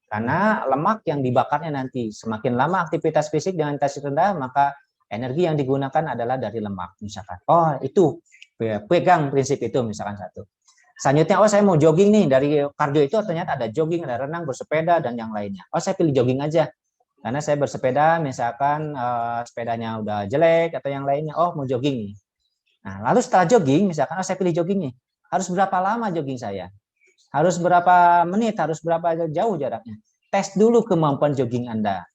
Karena lemak yang dibakarnya nanti, semakin lama aktivitas fisik dengan intensitas rendah, maka energi yang digunakan adalah dari lemak misalkan. Oh itu pegang prinsip itu misalkan satu. Selanjutnya, oh saya mau jogging nih, dari kardio itu ternyata ada jogging, ada renang, bersepeda, dan yang lainnya. Oh saya pilih jogging aja, karena saya bersepeda, misalkan sepedanya udah jelek atau yang lainnya, oh mau jogging nih. Nah, lalu setelah jogging, misalkan oh saya pilih jogging nih, harus berapa lama jogging saya? Harus berapa menit, harus berapa jauh jaraknya? Tes dulu kemampuan jogging Anda.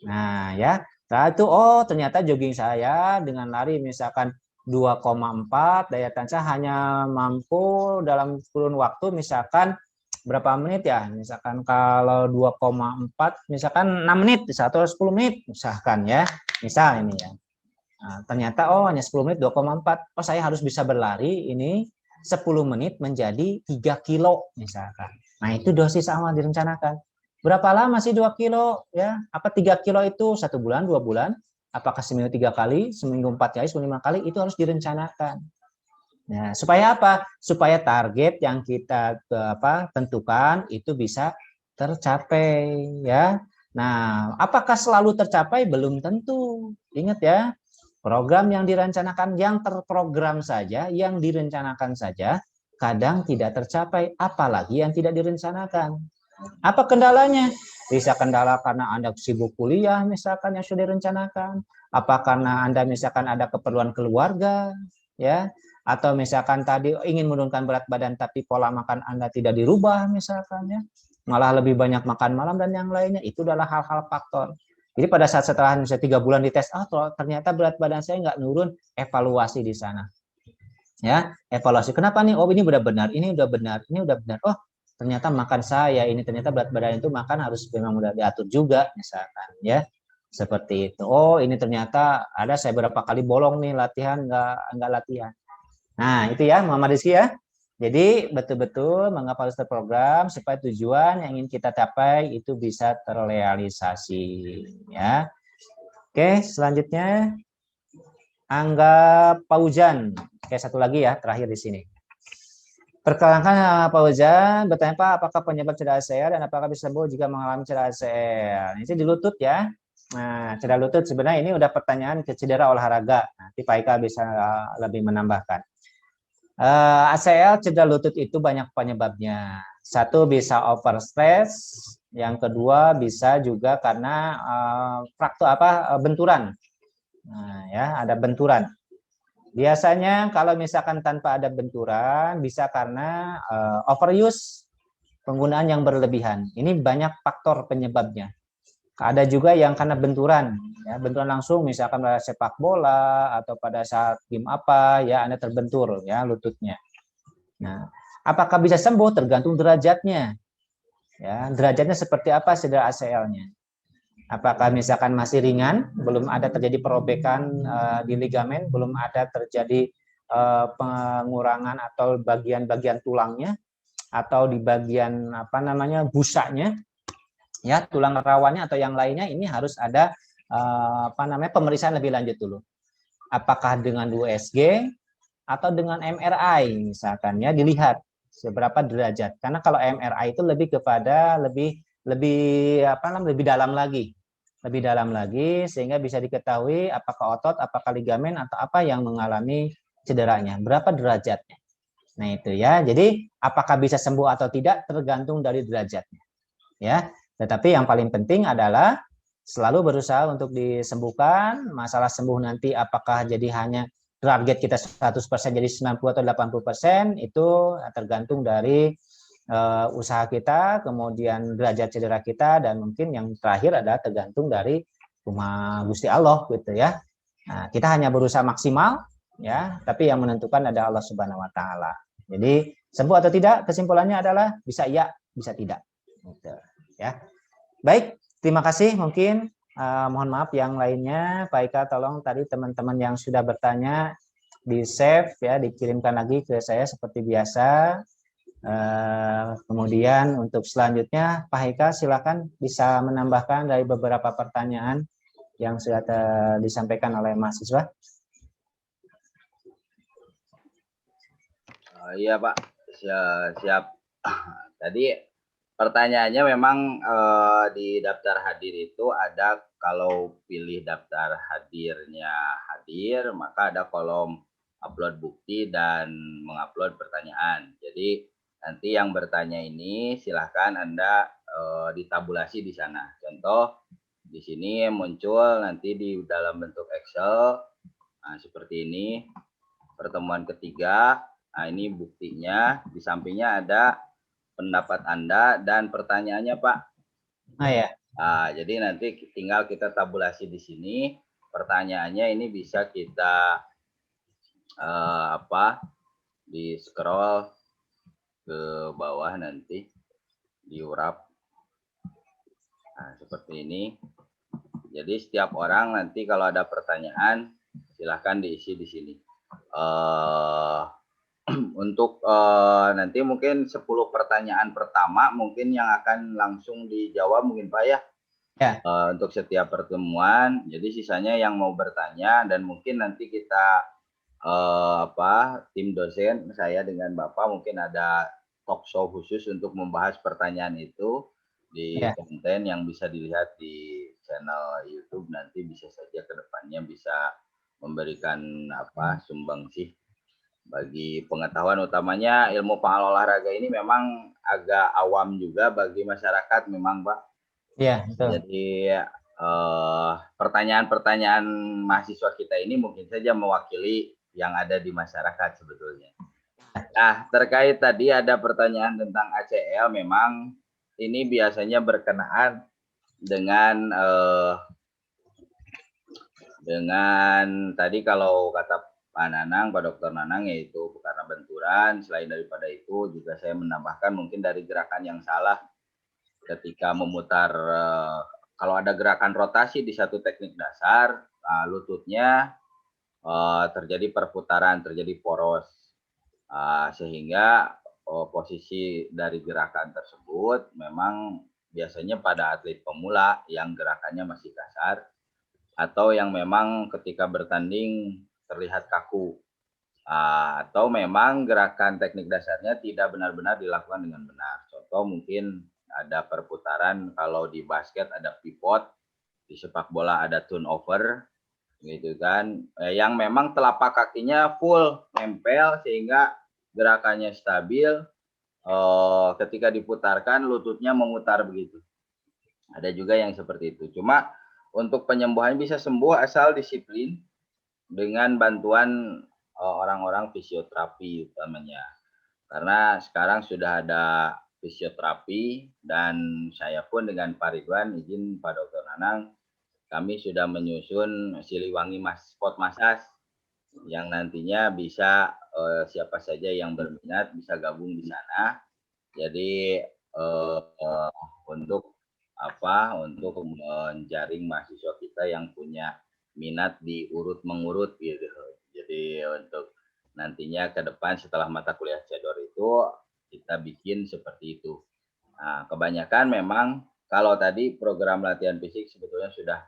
Nah ya, setelah itu, oh ternyata jogging saya dengan lari misalkan 2,4 daya tahan saya hanya mampu dalam kurun waktu misalkan berapa menit ya, misalkan kalau 2,4 misalkan 6 menit atau 10 menit misalkan ya, misal ini ya. Nah, ternyata oh hanya 10 menit 2,4, oh saya harus bisa berlari ini 10 menit menjadi 3 kilo misalkan. Nah itu dosis awal direncanakan. Berapa lama sih 2 kilo ya? Apa 3 kilo itu 1 bulan, 2 bulan? Apakah seminggu 3 kali, seminggu 4 kali, seminggu 5 kali? Itu harus direncanakan. Nah, supaya apa? Supaya target yang kita tentukan itu bisa tercapai ya. Nah, apakah selalu tercapai? Belum tentu. Ingat ya, program yang direncanakan, yang terprogram saja, yang direncanakan saja, kadang tidak tercapai, apalagi yang tidak direncanakan. Apa kendalanya? Bisa kendala karena Anda sibuk kuliah, misalkan yang sudah direncanakan. Apa karena Anda misalkan ada keperluan keluarga, ya, atau misalkan tadi ingin menurunkan berat badan tapi pola makan Anda tidak dirubah, misalkan ya, malah lebih banyak makan malam dan yang lainnya. Itu adalah hal-hal faktor. Jadi pada saat setelah misalnya 3 bulan dites, ternyata berat badan saya nggak nurun, evaluasi di sana. Ya, evaluasi. Kenapa nih? Oh ini udah benar, ini udah benar, ini udah benar. Oh ternyata makan saya ini ternyata berat badan itu makan harus memang udah diatur juga misalkan ya, seperti itu. Oh ini ternyata ada saya berapa kali bolong nih latihan nggak latihan. Nah itu ya Muhammad Rizky ya. Jadi betul-betul mengapa harus terprogram supaya tujuan yang ingin kita capai itu bisa terrealisasi ya. Oke selanjutnya Angga Paujan. Oke satu lagi ya terakhir di sini. Perkenalkan Pak Ujang, bertanya Pak, apakah penyebab cedera ACL dan apakah bisa sembuh jika mengalami cedera ACL? Ini di lutut ya. Nah, cedera lutut sebenarnya ini udah pertanyaan ke cedera olahraga. Nanti Pak Ika bisa lebih menambahkan. ACL cedera lutut itu banyak penyebabnya. Satu bisa over stress, yang kedua bisa juga karena benturan. Nah, ya ada benturan. Biasanya kalau misalkan tanpa ada benturan bisa karena overuse, penggunaan yang berlebihan. Ini banyak faktor penyebabnya. Ada juga yang karena benturan, ya benturan langsung misalkan pada sepak bola atau pada saat game apa ya Anda terbentur ya lututnya. Nah, apakah bisa sembuh tergantung derajatnya. Ya, derajatnya seperti apa cedera ACL-nya. Apakah misalkan masih ringan, belum ada terjadi perobekan di ligamen, belum ada terjadi pengurangan atau bagian-bagian tulangnya, atau di bagian busanya, ya tulang rawannya atau yang lainnya, ini harus ada pemeriksaan lebih lanjut dulu. Apakah dengan USG atau dengan MRI misalkan ya dilihat seberapa derajat. Karena kalau MRI itu lebih kepada lebih dalam lagi sehingga bisa diketahui apakah otot, apakah ligamen atau apa yang mengalami cederanya, berapa derajatnya. Nah itu ya. Jadi apakah bisa sembuh atau tidak tergantung dari derajatnya. Ya. Tetapi yang paling penting adalah selalu berusaha untuk disembuhkan. Masalah sembuh nanti apakah jadi hanya target kita 100% jadi 90 atau 80% itu tergantung dari usaha kita, kemudian derajat cedera kita, dan mungkin yang terakhir adalah tergantung dari Rumah Gusti Allah gitu ya. Nah, kita hanya berusaha maksimal ya, tapi yang menentukan adalah Allah Subhanahu wa taala. Jadi sembuh atau tidak kesimpulannya adalah bisa iya, bisa tidak. Gitu, ya. Baik, terima kasih. Mungkin mohon maaf yang lainnya Pak Ika tolong tadi teman-teman yang sudah bertanya di save ya, dikirimkan lagi ke saya seperti biasa. Kemudian untuk selanjutnya Pak Ika silakan bisa menambahkan dari beberapa pertanyaan yang sudah disampaikan oleh mahasiswa. Iya Pak, siap. Tadi pertanyaannya memang di daftar hadir itu ada, kalau pilih daftar hadirnya hadir maka ada kolom upload bukti dan mengupload pertanyaan. Jadi nanti yang bertanya ini silahkan Anda ditabulasi di sana. Contoh di sini muncul nanti di dalam bentuk Excel, nah, seperti ini, pertemuan ketiga. Nah, ini buktinya, di sampingnya ada pendapat Anda dan pertanyaannya, Pak. Ya. Nah, jadi nanti tinggal kita tabulasi di sini. Pertanyaannya ini bisa kita di scroll ke bawah nanti, diurap. Nah, seperti ini. Jadi setiap orang nanti kalau ada pertanyaan silahkan diisi di sini. Untuk nanti mungkin 10 pertanyaan pertama mungkin yang akan langsung dijawab mungkin Pak ya. Ya. Untuk setiap pertemuan. Jadi sisanya yang mau bertanya dan mungkin nanti kita tim dosen saya dengan Bapak mungkin ada talk show khusus untuk membahas pertanyaan itu di konten yang bisa dilihat di channel YouTube. Nanti bisa saja ke depannya bisa memberikan sumbangsih bagi pengetahuan, utamanya ilmu pengelola olahraga ini memang agak awam juga bagi masyarakat memang Pak. Iya, betul. Jadi pertanyaan-pertanyaan mahasiswa kita ini mungkin saja mewakili yang ada di masyarakat sebetulnya. Nah, terkait tadi ada pertanyaan tentang ACL, memang ini biasanya berkenaan dengan tadi kalau kata Pak Nanang, Pak Dr. Nanang, yaitu karena benturan. Selain daripada itu juga saya menambahkan mungkin dari gerakan yang salah ketika memutar, kalau ada gerakan rotasi di satu teknik dasar, lututnya terjadi perputaran, terjadi poros, sehingga posisi dari gerakan tersebut memang biasanya pada atlet pemula yang gerakannya masih kasar atau yang memang ketika bertanding terlihat kaku, atau memang gerakan teknik dasarnya tidak benar-benar dilakukan dengan benar. Contoh mungkin ada perputaran, kalau di basket ada pivot, di sepak bola ada turnover, gitu kan, yang memang telapak kakinya full nempel sehingga gerakannya stabil, ketika diputarkan lututnya memutar begitu. Ada juga yang seperti itu. Cuma untuk penyembuhan bisa sembuh asal disiplin dengan bantuan orang-orang fisioterapi utamanya. Karena sekarang sudah ada fisioterapi dan saya pun dengan Pak Ridwan, izin Pak Dr. Nanang, kami sudah menyusun Siliwangi Sport Massage yang nantinya bisa siapa saja yang berminat bisa gabung di sana. Jadi untuk menjaring mahasiswa kita yang punya minat di urut-mengurut gitu. Jadi untuk nantinya ke depan setelah mata kuliah cedor itu kita bikin seperti itu. Nah, kebanyakan memang kalau tadi program latihan fisik sebetulnya sudah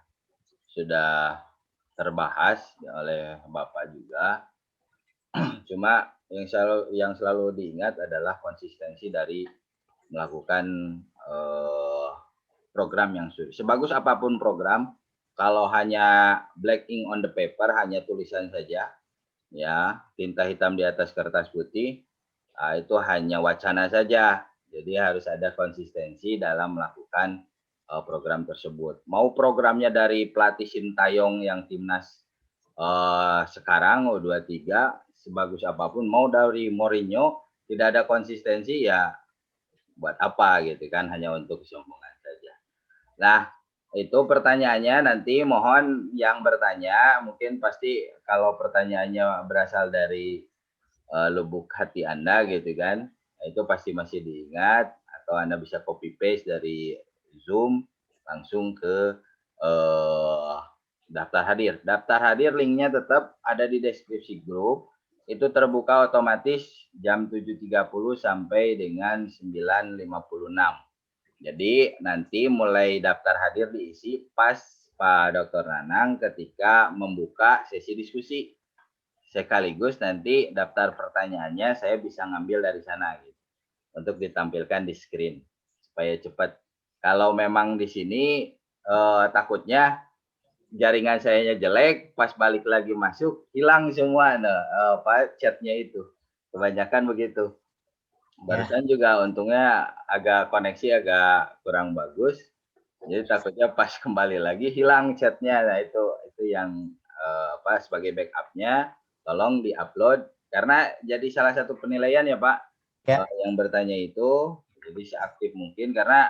terbahas oleh Bapak juga. Cuma yang selalu diingat adalah konsistensi dari melakukan program yang sudah. Sebagus apapun program, kalau hanya black ink on the paper, hanya tulisan saja, ya, tinta hitam di atas kertas putih, itu hanya wacana saja. Jadi harus ada konsistensi dalam melakukan program tersebut. Mau programnya dari pelatih Sintayong yang timnas sekarang U23, sebagus apapun, mau dari Mourinho, tidak ada konsistensi, ya buat apa gitu kan, hanya untuk kesombongan saja. Nah, itu pertanyaannya, nanti mohon yang bertanya, mungkin pasti kalau pertanyaannya berasal dari lubuk hati Anda gitu kan, itu pasti masih diingat, atau Anda bisa copy paste dari Zoom langsung ke daftar hadir. Daftar hadir linknya tetap ada di deskripsi grup, itu terbuka otomatis jam 7.30 sampai dengan 9.56. Jadi nanti mulai daftar hadir diisi pas Pak Dr. Nanang ketika membuka sesi diskusi. Sekaligus nanti daftar pertanyaannya saya bisa ngambil dari sana gitu, untuk ditampilkan di screen supaya cepat. Kalau memang di sini takutnya jaringan sayanya jelek, pas balik lagi masuk hilang semua chatnya itu. Kebanyakan begitu. Barusan juga untungnya agak koneksi agak kurang bagus. Jadi takutnya pas kembali lagi hilang chatnya. Nah itu yang sebagai backupnya tolong diupload karena jadi salah satu penilaian ya Pak yang bertanya itu jadi seaktif mungkin karena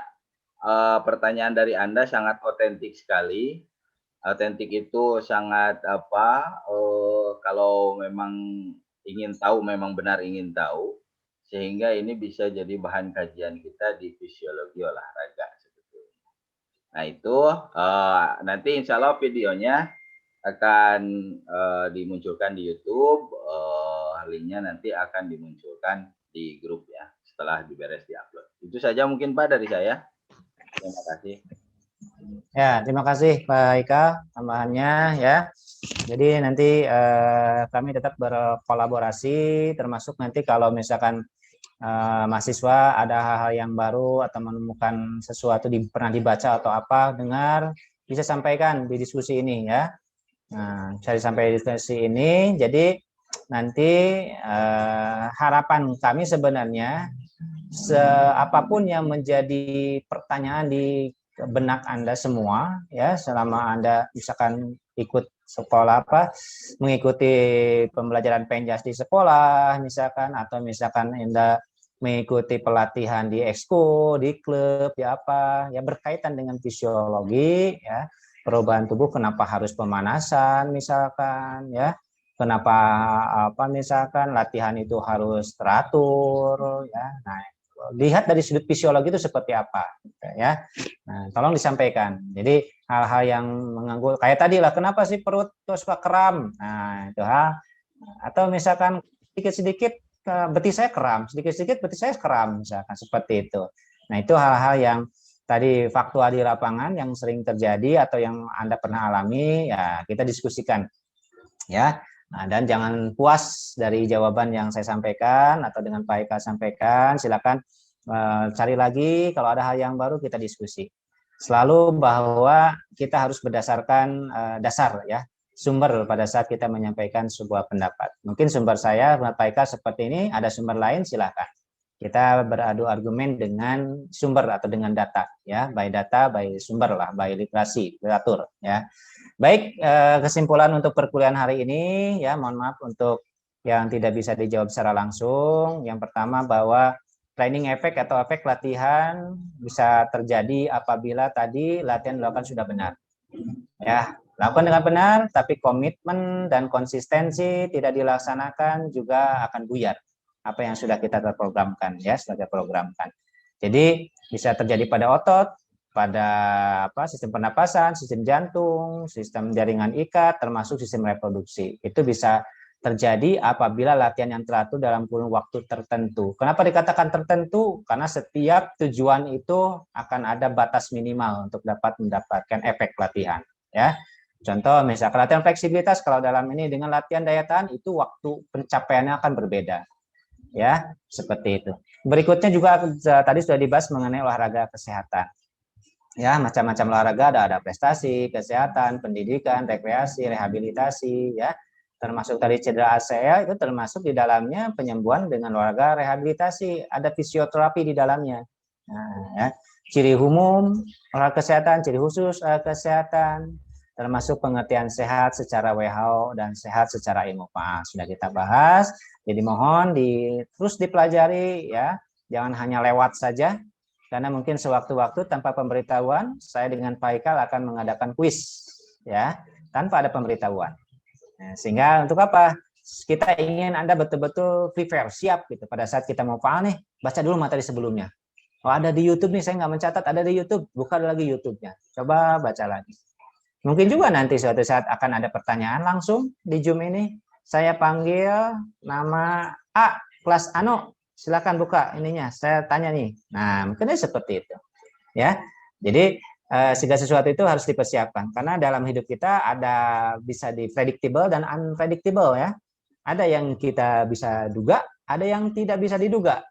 pertanyaan dari Anda sangat otentik sekali. Otentik itu sangat kalau memang ingin tahu memang benar ingin tahu sehingga ini bisa jadi bahan kajian kita di fisiologi olahraga sebetulnya. Nah itu nanti insya Allah videonya akan dimunculkan di YouTube, linknya nanti akan dimunculkan di grup ya setelah diberes diupload. Itu saja mungkin Pak dari saya. Terima kasih. Ya, terima kasih Pak Haika tambahannya ya. Jadi nanti kami tetap berkolaborasi, termasuk nanti kalau misalkan mahasiswa ada hal-hal yang baru atau menemukan sesuatu pernah dibaca atau apa, dengar, bisa sampaikan di diskusi ini ya. Nah, saya sampai di diskusi ini, jadi nanti harapan kami sebenarnya apapun yang menjadi pertanyaan di benak Anda semua ya selama Anda misalkan ikut sekolah mengikuti pembelajaran penjas di sekolah misalkan atau misalkan Anda mengikuti pelatihan di exco, di klub ya berkaitan dengan fisiologi ya, perubahan tubuh kenapa harus pemanasan misalkan ya, kenapa misalkan latihan itu harus teratur ya. Nah, lihat dari sudut fisiologi itu seperti apa ya. Nah, tolong disampaikan. Jadi hal-hal yang mengganggu kayak tadi lah, kenapa sih perut terus suka kram? Nah, itu atau misalkan sedikit-sedikit betis saya kram, sedikit-sedikit betis saya kram misalkan seperti itu. Nah, itu hal-hal yang tadi faktual di lapangan yang sering terjadi atau yang Anda pernah alami ya kita diskusikan ya. Nah, dan jangan puas dari jawaban yang saya sampaikan atau dengan Pak Eka sampaikan, silakan cari lagi kalau ada hal yang baru kita diskusi. Selalu bahwa kita harus berdasarkan dasar ya, sumber pada saat kita menyampaikan sebuah pendapat. Mungkin sumber saya Pak Eka seperti ini, ada sumber lain silakan. Kita beradu argumen dengan sumber atau dengan data ya, by data, by sumber lah, by literasi, literatur ya. Baik, kesimpulan untuk perkuliahan hari ini ya, mohon maaf untuk yang tidak bisa dijawab secara langsung. Yang pertama bahwa training efek atau efek latihan bisa terjadi apabila tadi latihan dilakukan sudah benar. Ya, lakukan dengan benar tapi komitmen dan konsistensi tidak dilaksanakan juga akan buyar apa yang sudah kita terprogramkan ya, sudah programkan. Jadi bisa terjadi pada otot, pada sistem pernapasan, sistem jantung, sistem jaringan ikat, termasuk sistem reproduksi. Itu bisa terjadi apabila latihan yang teratur dalam kurun waktu tertentu. Kenapa dikatakan tertentu? Karena setiap tujuan itu akan ada batas minimal untuk dapat mendapatkan efek latihan. Ya, contoh misalkan latihan fleksibilitas, kalau dalam ini dengan latihan daya tahan itu waktu pencapaiannya akan berbeda. Ya, seperti itu. Berikutnya juga tadi sudah dibahas mengenai olahraga kesehatan. Ya, macam-macam olahraga ada prestasi, kesehatan, pendidikan, rekreasi, rehabilitasi ya. Termasuk tadi cedera ACL itu termasuk di dalamnya penyembuhan dengan olahraga rehabilitasi, ada fisioterapi di dalamnya. Nah, ya. Ciri umum olahraga kesehatan, ciri khusus olahraga kesehatan, termasuk pengertian sehat secara WHO dan sehat secara ilmu. Sudah kita bahas. Jadi mohon terus dipelajari ya. Jangan hanya lewat saja. Karena mungkin sewaktu-waktu tanpa pemberitahuan, saya dengan Pak Ikal akan mengadakan kuis, ya, tanpa ada pemberitahuan. Nah, sehingga untuk apa? Kita ingin Anda betul-betul prepare, siap gitu. Pada saat kita mau file nih, baca dulu materi sebelumnya. Oh, ada di YouTube nih, saya nggak mencatat, ada di YouTube, buka lagi YouTube-nya. Coba baca lagi. Mungkin juga nanti suatu saat akan ada pertanyaan langsung di Zoom ini. Saya panggil nama A, kelas Ano. Silakan buka ininya, saya tanya nih. Nah, mungkin seperti itu. Ya. Jadi segala sesuatu itu harus dipersiapkan karena dalam hidup kita ada bisa di predictable dan unpredictable ya. Ada yang kita bisa duga, ada yang tidak bisa diduga.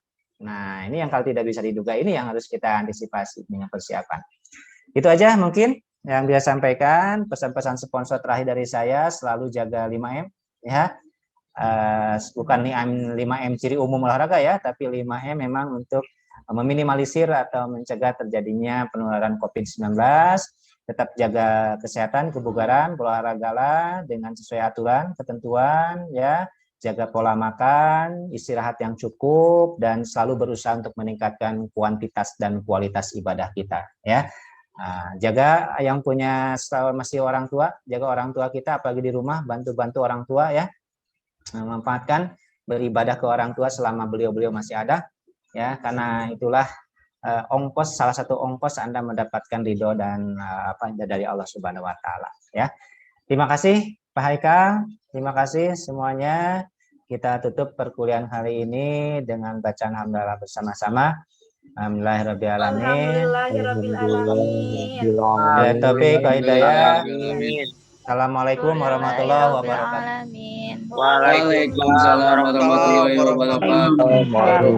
Nah, ini yang kalau tidak bisa diduga ini yang harus kita antisipasi dengan persiapan. Itu aja mungkin yang dia sampaikan, pesan-pesan sponsor terakhir dari saya, selalu jaga 5M ya. Bukan 5M ciri umum olahraga ya, tapi 5M memang untuk meminimalisir atau mencegah terjadinya penularan COVID-19. Tetap jaga kesehatan, kebugaran, berolahragalah dengan sesuai aturan, ketentuan ya. Jaga pola makan, istirahat yang cukup, dan selalu berusaha untuk meningkatkan kuantitas dan kualitas ibadah kita ya. Jaga yang punya masih orang tua, jaga orang tua kita, apalagi di rumah, bantu-bantu orang tua ya. Memanfaatkan beribadah ke orang tua selama beliau-beliau masih ada ya, karena itulah salah satu ongkos Anda mendapatkan ridho dan dari Allah Subhanahu wa taala ya. Terima kasih Pak Haikal, terima kasih semuanya. Kita tutup perkuliahan hari ini dengan bacaan hamdalah bersama-sama. Alhamdulillahirrabbilalamin. Assalamualaikum warahmatullahi wabarakatuh. Waalaikumsalam warahmatullahi wabarakatuh.